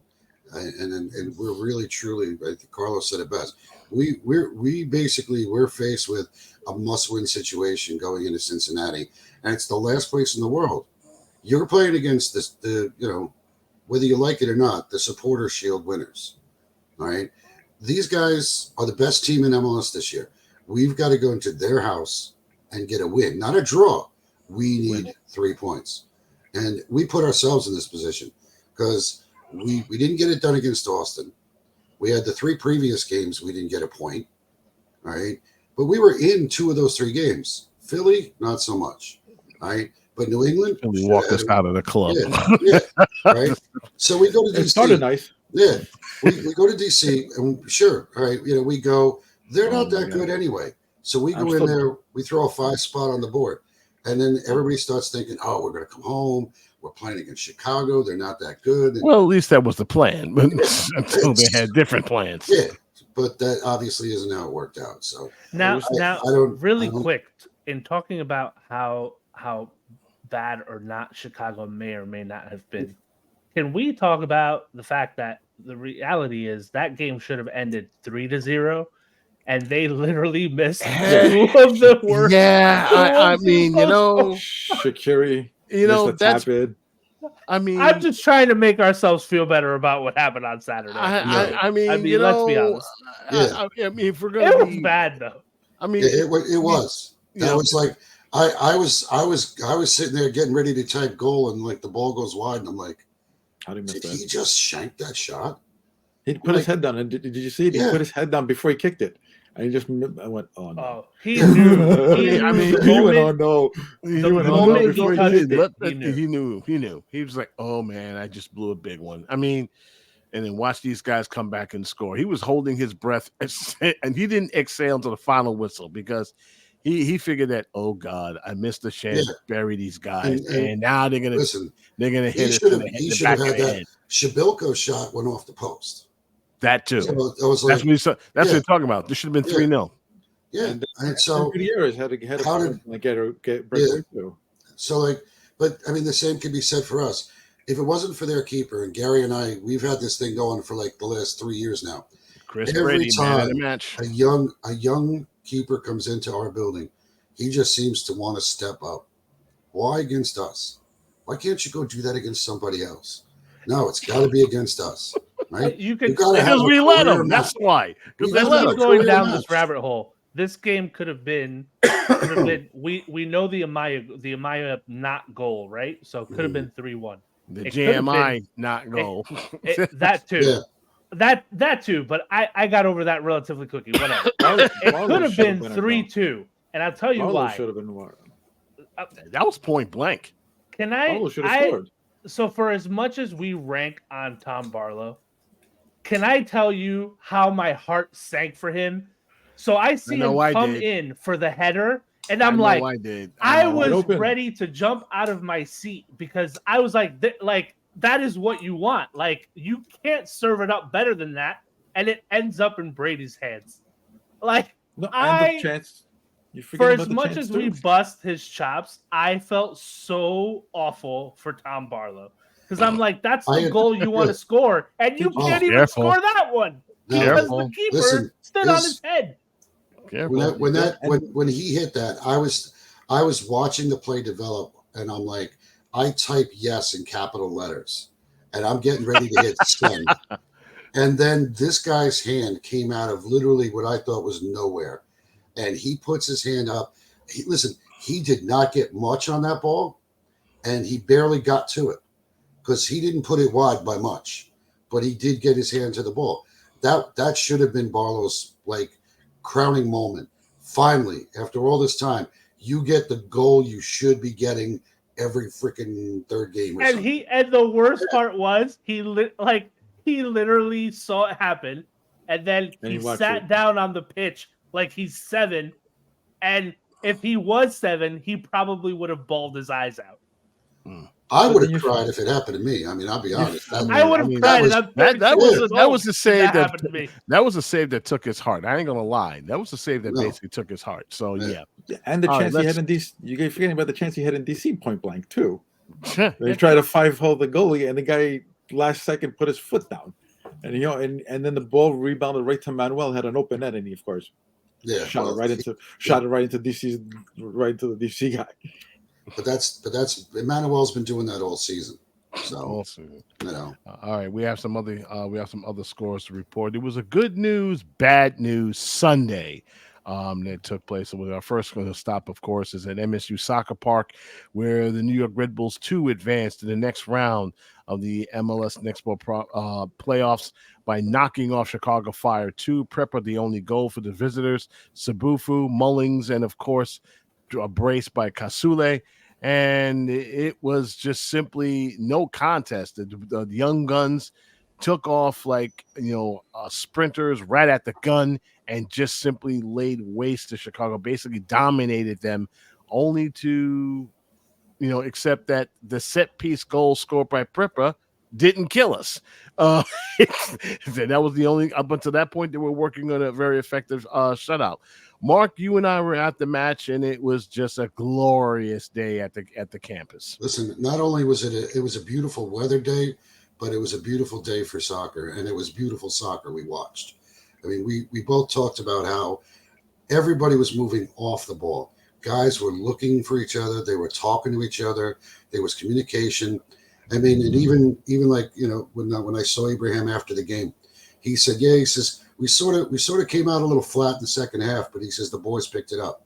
And we're really truly. I think Carlos said it best. We're faced with a must-win situation going into Cincinnati, and it's the last place in the world. You're playing against whether you like it or not, the Supporter Shield winners. All right, these guys are the best team in MLS this year. We've got to go into their house and get a win, not a draw. We need 3 points, and we put ourselves in this position because we didn't get it done against Austin. We had the 3 previous games. We didn't get a point. All right. But we were in 2 of those 3 games. Philly, not so much. All right. But New England. And we walked us out of the club. Yeah. Right. So we go to DC. It started nice. Yeah. We go to DC and sure. All right. We go, they're not that good anyway. So we go in there, we throw a 5 spot on the board. And then everybody starts thinking, oh, we're going to come home. We're playing against Chicago. They're not that good. And well, at least that was the plan, but until they had different plans. Yeah, but that obviously isn't how it worked out. So now, I don't quick in talking about how bad or not Chicago may or may not have been. Can we talk about the fact that the reality is that game should have ended 3-0, and they literally missed 2 of the worst. Yeah, I mean, Shaqiri. That's. I mean, I'm just trying to make ourselves feel better about what happened on Saturday. I mean, let's be honest. I mean, if we're gonna, it was bad though. I mean, it was. That was like I was sitting there getting ready to type goal, and like the ball goes wide, and I'm like, how did he just shank that shot? He put his head down, and did you see it? He put his head down before he kicked it. I went, oh no. Oh, he knew. He went, oh no. He knew. He was like, oh man, I just blew a big one. I mean, and then watch these guys come back and score. He was holding his breath, and he didn't exhale until the final whistle because he figured that, oh God, I missed the chance to bury these guys, and now they're gonna hit it in the back of the head. Shabilko shot went off the post. That too. So it was like, that's what you're talking about. This should have been 3-0. Yeah, and so Gutierrez had to get through. So like, but I mean, the same could be said for us. If it wasn't for their keeper, and Garry and I, we've had this thing going for like the last 3 years now. Chris Every Brady, time man of the match. a young keeper comes into our building, he just seems to want to step up. Why against us? Why can't you go do that against somebody else? No, it's got to be against us. Right? Because we let them. That's why. Because they let them going down this rabbit hole. This game could have been. We know the Amaya not goal, right? So it could have been 3-1. The JMI not goal. That too. Yeah. That too. But I got over that relatively quickly. Whatever. It could have been 3-2, and I'll tell you why. Should have been more. That was point blank. Can I? So for as much as we rank on Tom Barlow, can I tell you how my heart sank for him? So I see him come in for the header, and I'm like, I was ready to jump out of my seat because I was like, that is what you want. Like, you can't serve it up better than that, and it ends up in Brady's hands. Like, for as much as we bust his chops, I felt so awful for Tom Barlow. Because I'm like, that's the goal you want to score, and you can't even score that one because the keeper stood on his head. When he hit that, I was watching the play develop, and I'm like, I type yes in capital letters, and I'm getting ready to hit send, and then this guy's hand came out of literally what I thought was nowhere, and he puts his hand up. He did not get much on that ball, and he barely got to it. Because he didn't put it wide by much, but he did get his hand to the ball. That should have been Barlow's like crowning moment. Finally, after all this time, you get the goal you should be getting every freaking third game. And the worst part was he literally saw it happen, and then he sat down on the pitch like he's 7. And if he was 7, he probably would have bawled his eyes out. I would have cried if it happened to me. I mean, I'll be honest. I would have cried. That was a save that was a save that took his heart. I ain't gonna lie. That was a save that basically took his heart. So yeah. And the chance he had in DC, you're forgetting about the chance he had in DC point blank too. They tried to 5-hole the goalie, and the guy last second put his foot down. And and then the ball rebounded right to Manuel, had an open net, and he of course shot it right into DC's right into the DC guy. But that's Emmanuel's been doing that all season. So Awesome. All right, we have some other scores to report. It was a good news, bad news Sunday that took place. So our first stop, of course, is at MSU Soccer Park, where the New York Red Bulls 2 advanced to the next round of the MLS Next Ball playoffs by knocking off Chicago Fire 2. Prepper the only goal for the visitors. Sabufu, Mullings, and of course, a brace by Kasule. And it was just simply no contest. The young guns took off like, sprinters right at the gun and just simply laid waste to Chicago, basically dominated them, only to, except that the set piece goal scored by Prippa didn't kill us. That was the only, up until that point, they were working on a very effective shutout. Mark, you and I were at the match, and it was just a glorious day at the campus. Listen, not only was it was a beautiful weather day, but it was a beautiful day for soccer, and it was beautiful soccer we watched. I mean, we both talked about how everybody was moving off the ball. Guys were looking for each other. They were talking to each other. There was communication. I mean, and even like, when I saw Abraham after the game, he said, yeah, he says, we sort of came out a little flat in the second half, but he says the boys picked it up.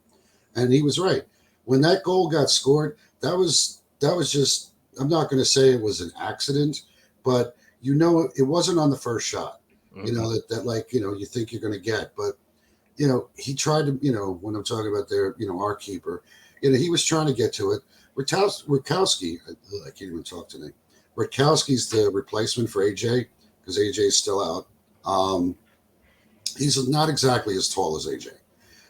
And he was right. When that goal got scored, that was just, I'm not going to say it was an accident, but it wasn't on the first shot. Mm-hmm. That you think you're going to get, but he tried to, when I'm talking about our keeper, he was trying to get to it. Rutkowski, I can't even talk today. Rutkowski's the replacement for AJ because AJ is still out. He's not exactly as tall as AJ.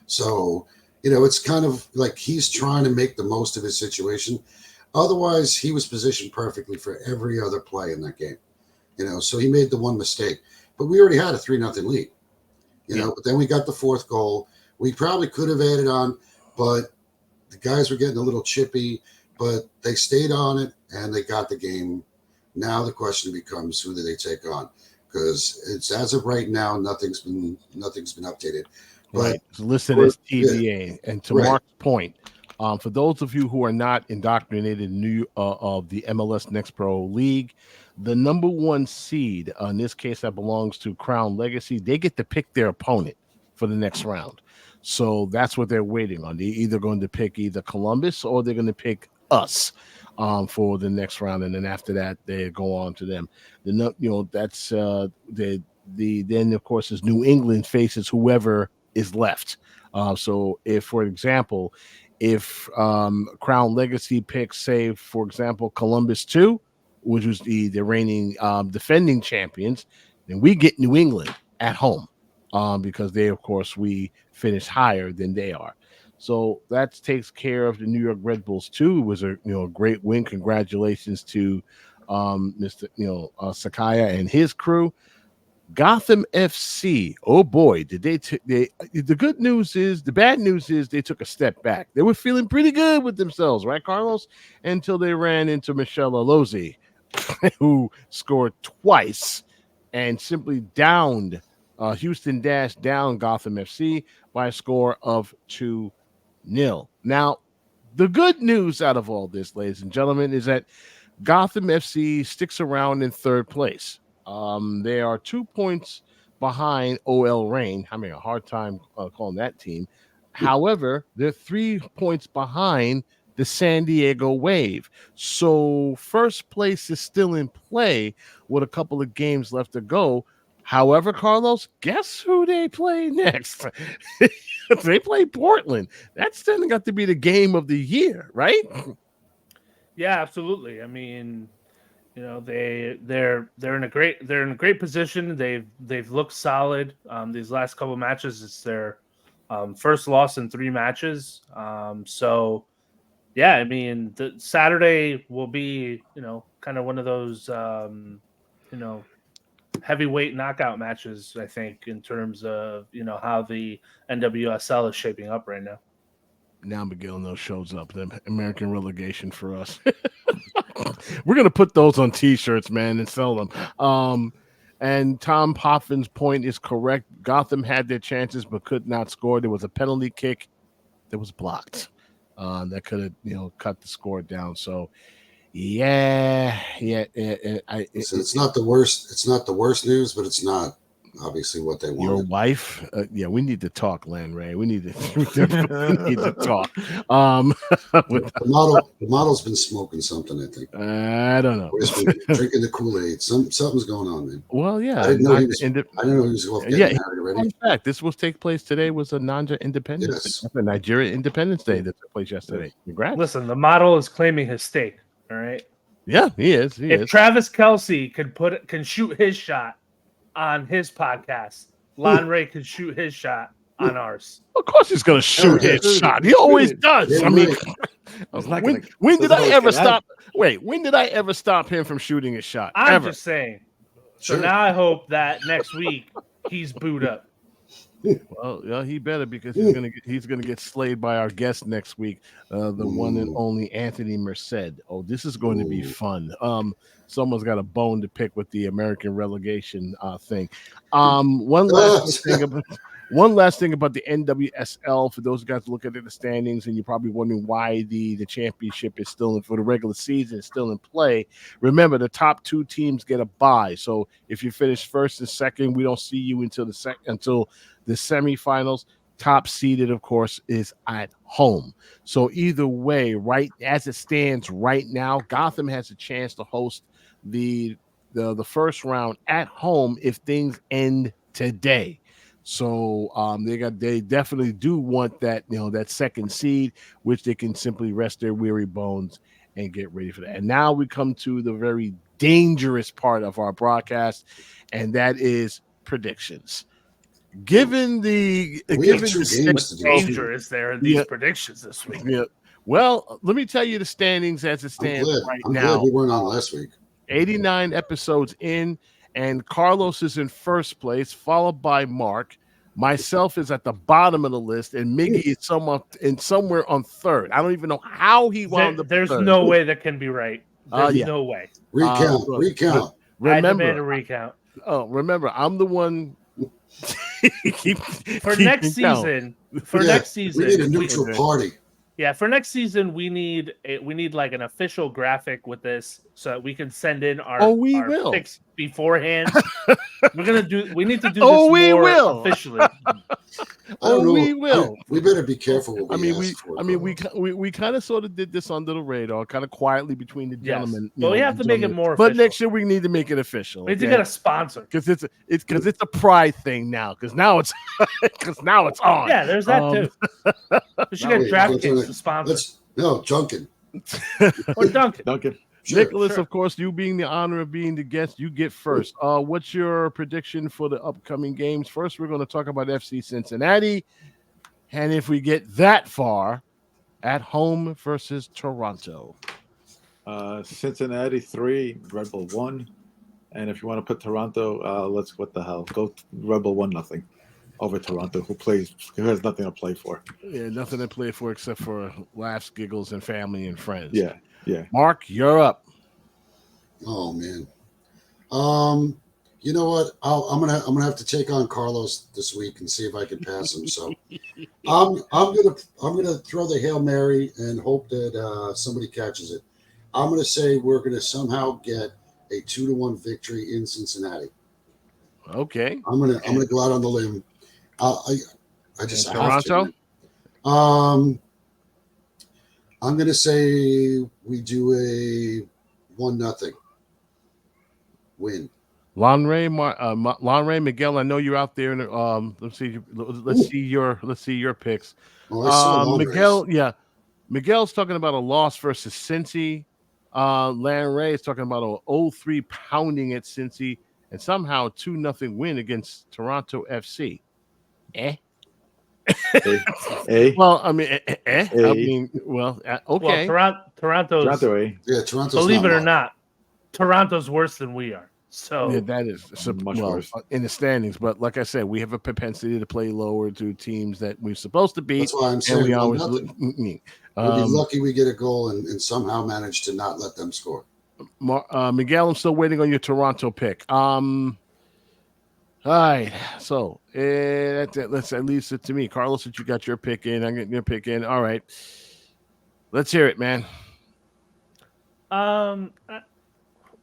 So, it's kind of like he's trying to make the most of his situation. Otherwise, he was positioned perfectly for every other play in that game. So he made the one mistake. But we already had a 3-0 lead. But then we got the fourth goal. We probably could have added on, but the guys were getting a little chippy, but they stayed on it and they got the game. Now the question becomes, who do they take on? Because it's, as of right now, nothing's been updated. But, right, it's listed as TBA. Yeah. And to Mark's point, for those of you who are not indoctrinated in of the MLS Next Pro League, the number one seed, in this case that belongs to Crown Legacy, they get to pick their opponent for the next round. So that's what they're waiting on. They're either going to pick either Columbus or they're going to pick us for the next round, and then after that they go on to them. That's then of course is New England faces whoever is left. So if, for example, if Crown Legacy picks, say, for example, Columbus 2, which was the reigning defending champions, then we get New England at home because they, of course, we finished higher than they are. So that takes care of the New York Red Bulls 2. It was a great win. Congratulations to Mr. Sakaya and his crew. Gotham FC. Oh boy, did they? The good news is, the bad news is they took a step back. They were feeling pretty good with themselves, right, Carlos? Until they ran into Michelle Alozzi, who scored twice and simply downed Houston Dash down Gotham FC by a score of 2-0. Now, the good news out of all this, ladies and gentlemen, is that Gotham FC sticks around in third place. They are 2 points behind OL Reign. Having a hard time calling that team. However, they're 3 points behind the San Diego Wave. So first place is still in play with a couple of games left to go. However, Carlos, guess who they play next? They play Portland. That's then got to be the game of the year, right? Yeah, absolutely. I mean, they're in a great position. They've looked solid. These last couple matches, it's their first loss in 3 matches. So yeah, I mean, the Saturday will be kind of one of those heavyweight knockout matches, I think, in terms of how the NWSL is shaping up right now. Now Miguel No shows up. The American relegation for us. We're gonna put those on T-shirts, man, and sell them. And Tom Poffin's point is correct. Gotham had their chances but could not score. There was a penalty kick that was blocked. That could have, cut the score down. So, yeah. It's not the worst. It's not the worst news, but it's not obviously what they want. Your wife, we need to talk, Lanre. We need to talk. The model's been smoking something, I think. I don't know. Drinking the Kool-Aid. Something's going on, man. Well, yeah. I didn't know he was getting married already. In fact, this will take place today. Was a Nanja Independence Day. Nigeria Independence Day that took place yesterday. Congrats. Listen, the model is claiming his stake. All right. Yeah, he is. If Travis Kelce can shoot his shot on his podcast, Lanre could shoot his shot on ours. Of course he's going to shoot his shot. He always does. I mean, when did I ever stop? Wait, when did I ever stop him from shooting his shot? I'm just saying. So now I hope that next week he's booed up. Well, yeah, he better, because he's gonna get slayed by our guest next week, the one and only Anthony Merced. Oh, this is going to be fun. Someone's got a bone to pick with the American relegation thing. One last thing about the NWSL, for those guys looking at the standings, and you're probably wondering why the championship is still in, for the regular season is still in play. Remember, the top two teams get a bye. So if you finish first and second, we don't see you until the semifinals. Top seeded, of course, is at home. So either way, right as it stands right now, Gotham has a chance to host the first round at home if things end today. So they definitely do want that, that second seed, which they can simply rest their weary bones and get ready for that. And now we come to the very dangerous part of our broadcast, and that is predictions. Given the danger is there in these predictions this week? Yeah. Well, let me tell you the standings as it stands I'm now. Glad we weren't on last week. 89 episodes in, and Carlos is in first place, followed by Mark. Myself is at the bottom of the list, and Miggy is somewhere on third. I don't even know how he wound up. There's no way that can no way. Recount. Remember, I demand a recount. Oh, remember, I'm the one. Next season, we need a neutral party. Yeah, for next season, we need like an official graphic with this, so that we can send in our picks beforehand. We need to do this more officially. We will. We better be careful. We kind of sort of did this under the radar, kind of quietly between the gentlemen. But we have to make it more official. But next year we need to make it official. We need to get a sponsor, because it's a pride thing now. Because now it's on. Yeah, there's that too. We should get DraftKings to sponsor. Junkin. Or Duncan. Sure, Nicholas, of course, you being the honor of being the guest, you get first. What's your prediction for the upcoming games? First, we're going to talk about FC Cincinnati. And if we get that far, at home versus Toronto. Cincinnati 3, Red Bull 1. And if you want to put Toronto, go Red Bull 1-0 over Toronto, who has nothing to play for. Yeah, nothing to play for except for laughs, giggles, and family and friends. Yeah. Mark, you're up. Oh man. You know what? I'm gonna have to take on Carlos this week and see if I can pass him. So I'm gonna throw the Hail Mary and hope that somebody catches it. I'm gonna say we're gonna somehow get a 2-1 victory in Cincinnati. Okay. I'm gonna go out on the limb. I just Toronto. I'm going to say we do a 1-0 win. Lanre, Miguel, I know you're out there. Let's see your picks. Miguel, Miguel's talking about a loss versus Cincy. Lanre is talking about a 0-3 pounding at Cincy, and somehow 2-0 win against Toronto FC. Well, I mean, okay. Well, Toronto's. Yeah, Toronto's. Believe it or not, Toronto's worse than we are. So yeah, that is much worse in the standings. But like I said, we have a propensity to play lower to teams that we're supposed to beat. That's why I'm saying we always we'll be lucky we get a goal and somehow manage to not let them score. Miguel, I'm still waiting on your Toronto pick. All right. So let's at least it to me. Carlos, since you got your pick in, I'm getting your pick in. All right. Let's hear it, man. Um, uh,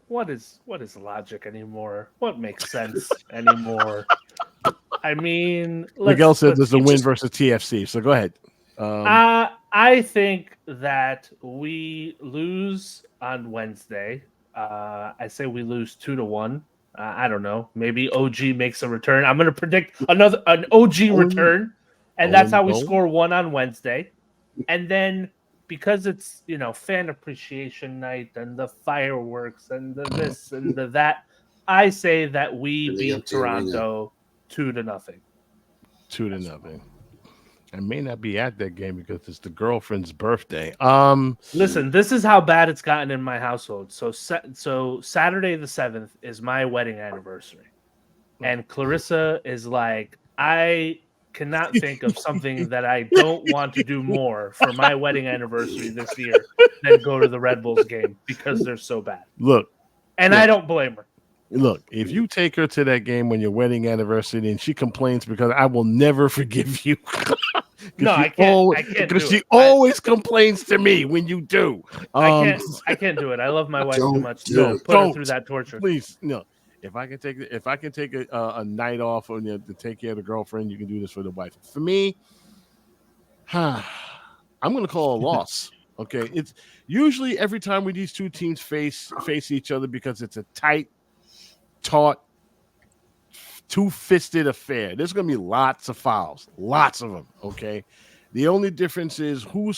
what is logic anymore? What makes sense anymore? I mean, Miguel said there's a keep win this- versus TFC. So go ahead. I think that we lose on Wednesday. I say we lose 2-1. I don't know. Maybe OG makes a return. I'm going to predict an OG return, and that's how we score 1 on Wednesday. And then because it's fan appreciation night and the fireworks and the this and the that, I say that we beat Toronto 2-0. 2-0. I may not be at that game because it's the girlfriend's birthday. Listen, this is how bad it's gotten in my household. So Saturday the 7th is my wedding anniversary. And Clarissa is like, I cannot think of something that I don't want to do more for my wedding anniversary this year than go to the Red Bulls game because they're so bad. Look. And I don't blame her. Look, if you take her to that game when your wedding anniversary and she complains because I will never forgive you. No, I can't. I can't because she always complains to me when you do. I can't do it. I love my wife too much to put her through that torture. Please, no. If I can take a night off to take care of the girlfriend, you can do this for the wife. For me, I'm going to call a loss. Okay, it's usually every time when these two teams face each other because it's a tight, taut, two-fisted affair. There's going to be lots of fouls, lots of them. Okay, the only difference is which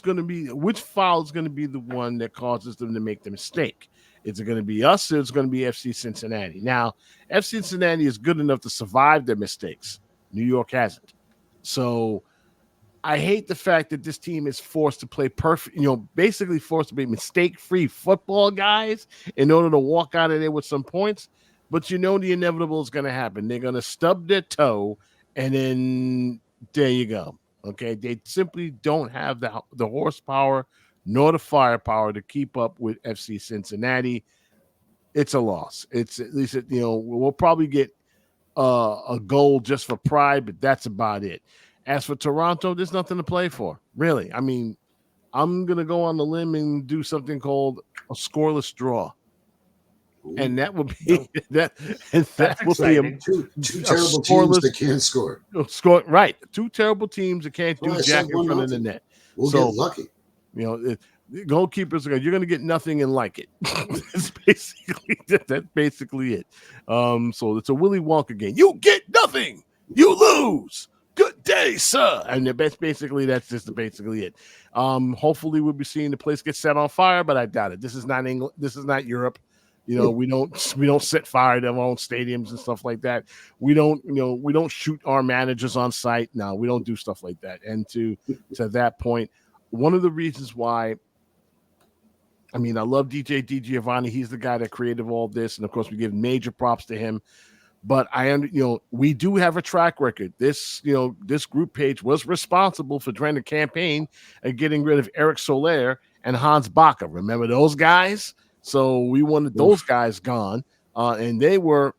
foul is going to be the one that causes them to make the mistake. Is it going to be us or is it going to be FC Cincinnati? Now, FC Cincinnati is good enough to survive their mistakes. New York hasn't. So I hate the fact that this team is forced to play perfect, basically forced to be mistake-free football guys in order to walk out of there with some points. But the inevitable is going to happen. They're going to stub their toe, and then there you go. Okay, they simply don't have the horsepower nor the firepower to keep up with FC Cincinnati. It's a loss. It's at least we'll probably get a goal just for pride, but that's about it. As for Toronto, there's nothing to play for, really. I mean, I'm gonna go on the limb and do something called a scoreless draw. And that would be that. And that will be two terrible teams that can't score. Right, two terrible teams that can't do jack in front of the net. We'll get lucky. Goalkeepers you're going to get nothing and like it. that's basically it. So it's a Willy Wonka game. You get nothing, you lose. Good day, sir. And that's basically it. Hopefully we'll be seeing the place get set on fire, but I doubt it. This is not England. This is not Europe. We don't set fire to our own stadiums and stuff like that. We don't shoot our managers on site. No, we don't do stuff like that. And to that point, one of the reasons why, I love DJ DiGiovanni. He's the guy that created all this, and of course we give major props to him. But we do have a track record. This group page was responsible for trying to campaign and getting rid of Eric Soler and Hans Baca. Remember those guys? So we wanted those guys gone, and they were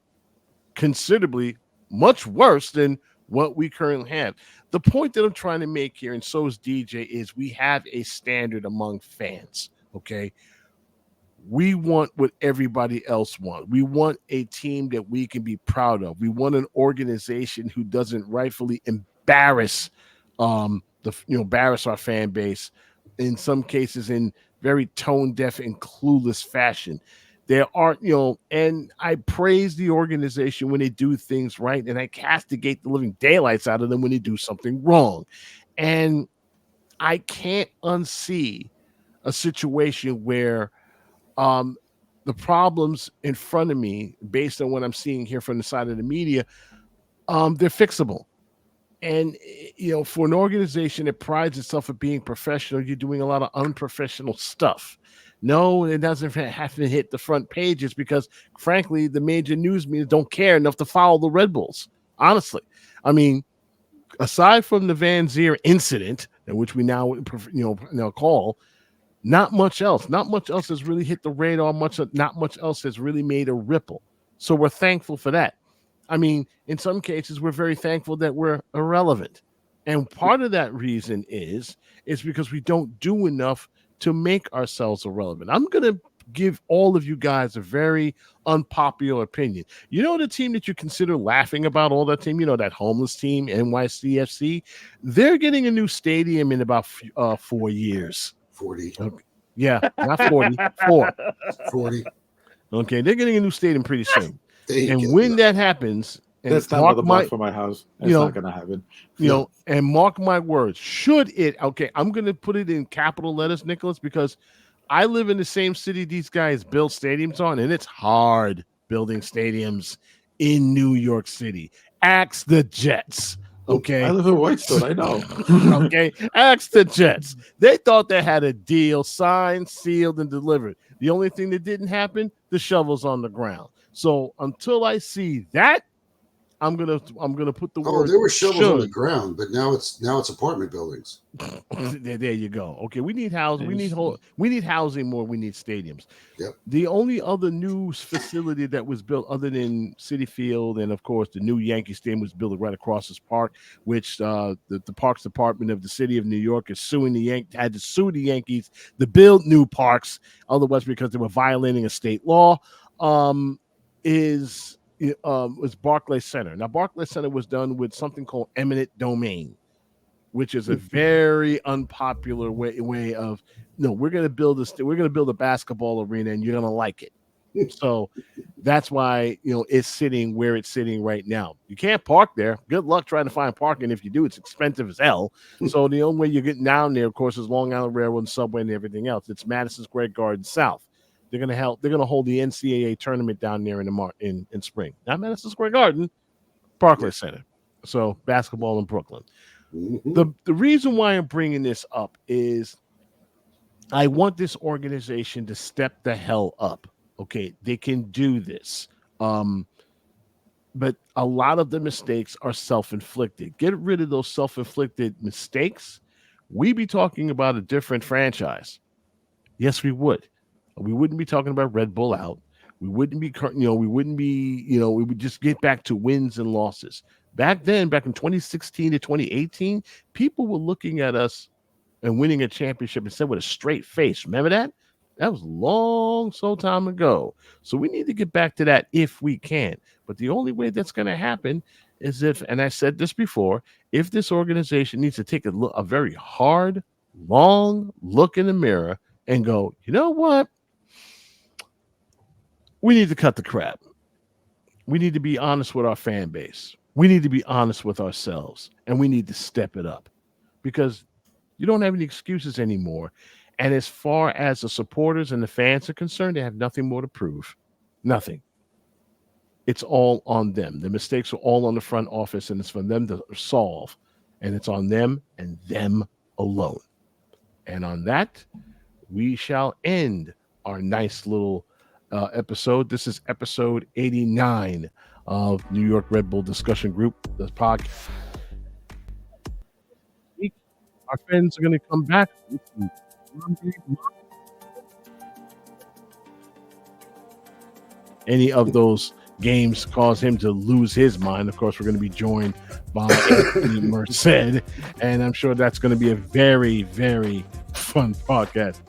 considerably much worse than what we currently have. The point that I'm trying to make here, and so is DJ, is we have a standard among fans, okay? We want what everybody else wants. We want a team that we can be proud of. We want an organization who doesn't rightfully embarrass embarrass our fan base, in some cases in very tone-deaf and clueless fashion. There are, and I praise the organization when they do things right, and I castigate the living daylights out of them when they do something wrong. And I can't unsee a situation where the problems in front of me, based on what I'm seeing here from the side of the media, they're fixable. And, for an organization that prides itself on being professional, you're doing a lot of unprofessional stuff. No, it doesn't have to hit the front pages because, frankly, the major news media don't care enough to follow the Red Bulls. Honestly, aside from the Van Zier incident, which we now call, not much else. Not much else has really hit the radar. Not much else has really made a ripple. So we're thankful for that. I mean, in some cases, we're very thankful that we're irrelevant. And part of that reason is because we don't do enough to make ourselves irrelevant. I'm going to give all of you guys a very unpopular opinion. You know the team that you consider laughing about, all that team, you know, that homeless team, NYCFC? They're getting a new stadium in about 4 years. 40. Okay. Yeah, not 40, 40. Okay, they're getting a new stadium pretty soon. And go. when that happens, and That's not another block for my house. It's not going to happen. You know, and mark my words, should it, okay, I'm going to put it in capital letters, Nicholas, because I live in the same city these guys build stadiums on, and it's hard building stadiums in New York City. Ask the Jets. Okay. I live in Whitestone. I know. Okay. Ask the Jets. They thought they had a deal signed, sealed, and delivered. The only thing that didn't happen, the shovel's on the ground. So until I see that, I'm gonna put the word. Oh, there were shovels on the should. ground, but now it's apartment buildings. There you go. Okay, we need housing. We need housing more. We need stadiums. Yep. The only other new facility that was built, other than Citi Field, and of course the new Yankee Stadium, was built right across this park, which the Parks Department of the City of New York is had to sue the Yankees to build new parks, otherwise because they were violating a state law. Was Barclays Center. Now, Barclays Center was done with something called eminent domain, which is a very unpopular way of, no, we're going to build a basketball arena and you're going to like it. So that's why, it's sitting where it's sitting right now. You can't park there. Good luck trying to find parking. If you do, it's expensive as hell. So the only way you're getting down there, of course, is Long Island Railroad and Subway and everything else. It's Madison Square Garden South. They're gonna hold the NCAA tournament down there in spring. Not Madison Square Garden, Barclays Center. So basketball in Brooklyn. Mm-hmm. The reason why I'm bringing this up is I want this organization to step the hell up. Okay, they can do this. But a lot of the mistakes are self-inflicted. Get rid of those self-inflicted mistakes. We'd be talking about a different franchise. Yes, we would. We wouldn't be talking about Red Bull out. We wouldn't be, we would just get back to wins and losses. Back then, back in 2016 to 2018, people were looking at us and winning a championship and said with a straight face. Remember that? That was so time ago. So we need to get back to that if we can. But the only way that's going to happen is if, and I said this before, if this organization needs to take a very hard, long look in the mirror and go, you know what? We need to cut the crap. We need to be honest with our fan base. We need to be honest with ourselves, and we need to step it up because you don't have any excuses anymore. And as far as the supporters and the fans are concerned, they have nothing more to prove. Nothing. It's all on them. The mistakes are all on the front office, and it's for them to solve. And it's on them and them alone. And on that, we shall end our nice little episode. This is episode 89 of New York Red Bull Discussion Group, the podcast. Our friends are going to come back. Any of those games cause him to lose his mind. Of course, we're going to be joined by Anthony Merced, and I'm sure that's going to be a very, very fun podcast.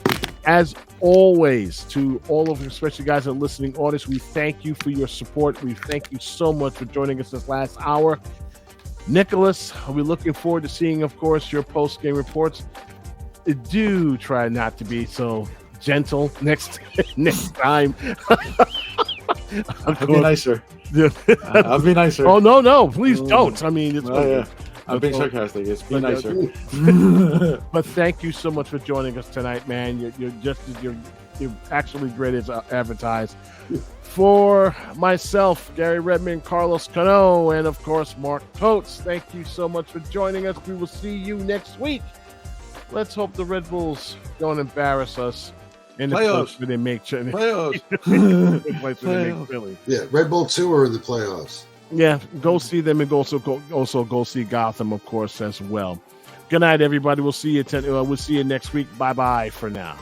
As always, to all of you, especially guys that are listening audience, we thank you for your support. We thank you so much for joining us this last hour. Nicholas, we're looking forward to seeing, of course, your post-game reports. Do try not to be so gentle next time. I'll be nicer. I'll be nicer. Oh, no, please don't. I mean, it's yeah. I'm being sarcastic. It's be nicer. But thank you so much for joining us tonight, man. You're actually great as advertised. For myself, Gary Redmond, Carlos Cano, and of course Mark Coates, thank you so much for joining us. We will see you next week. Let's hope the Red Bulls don't embarrass us in the playoffs where they make playoffs. Yeah, Red Bull 2 are in the playoffs. Yeah, go see them and also go see Gotham, of course, as well. Good night, everybody. We'll see you. We'll see you next week. Bye-bye for now.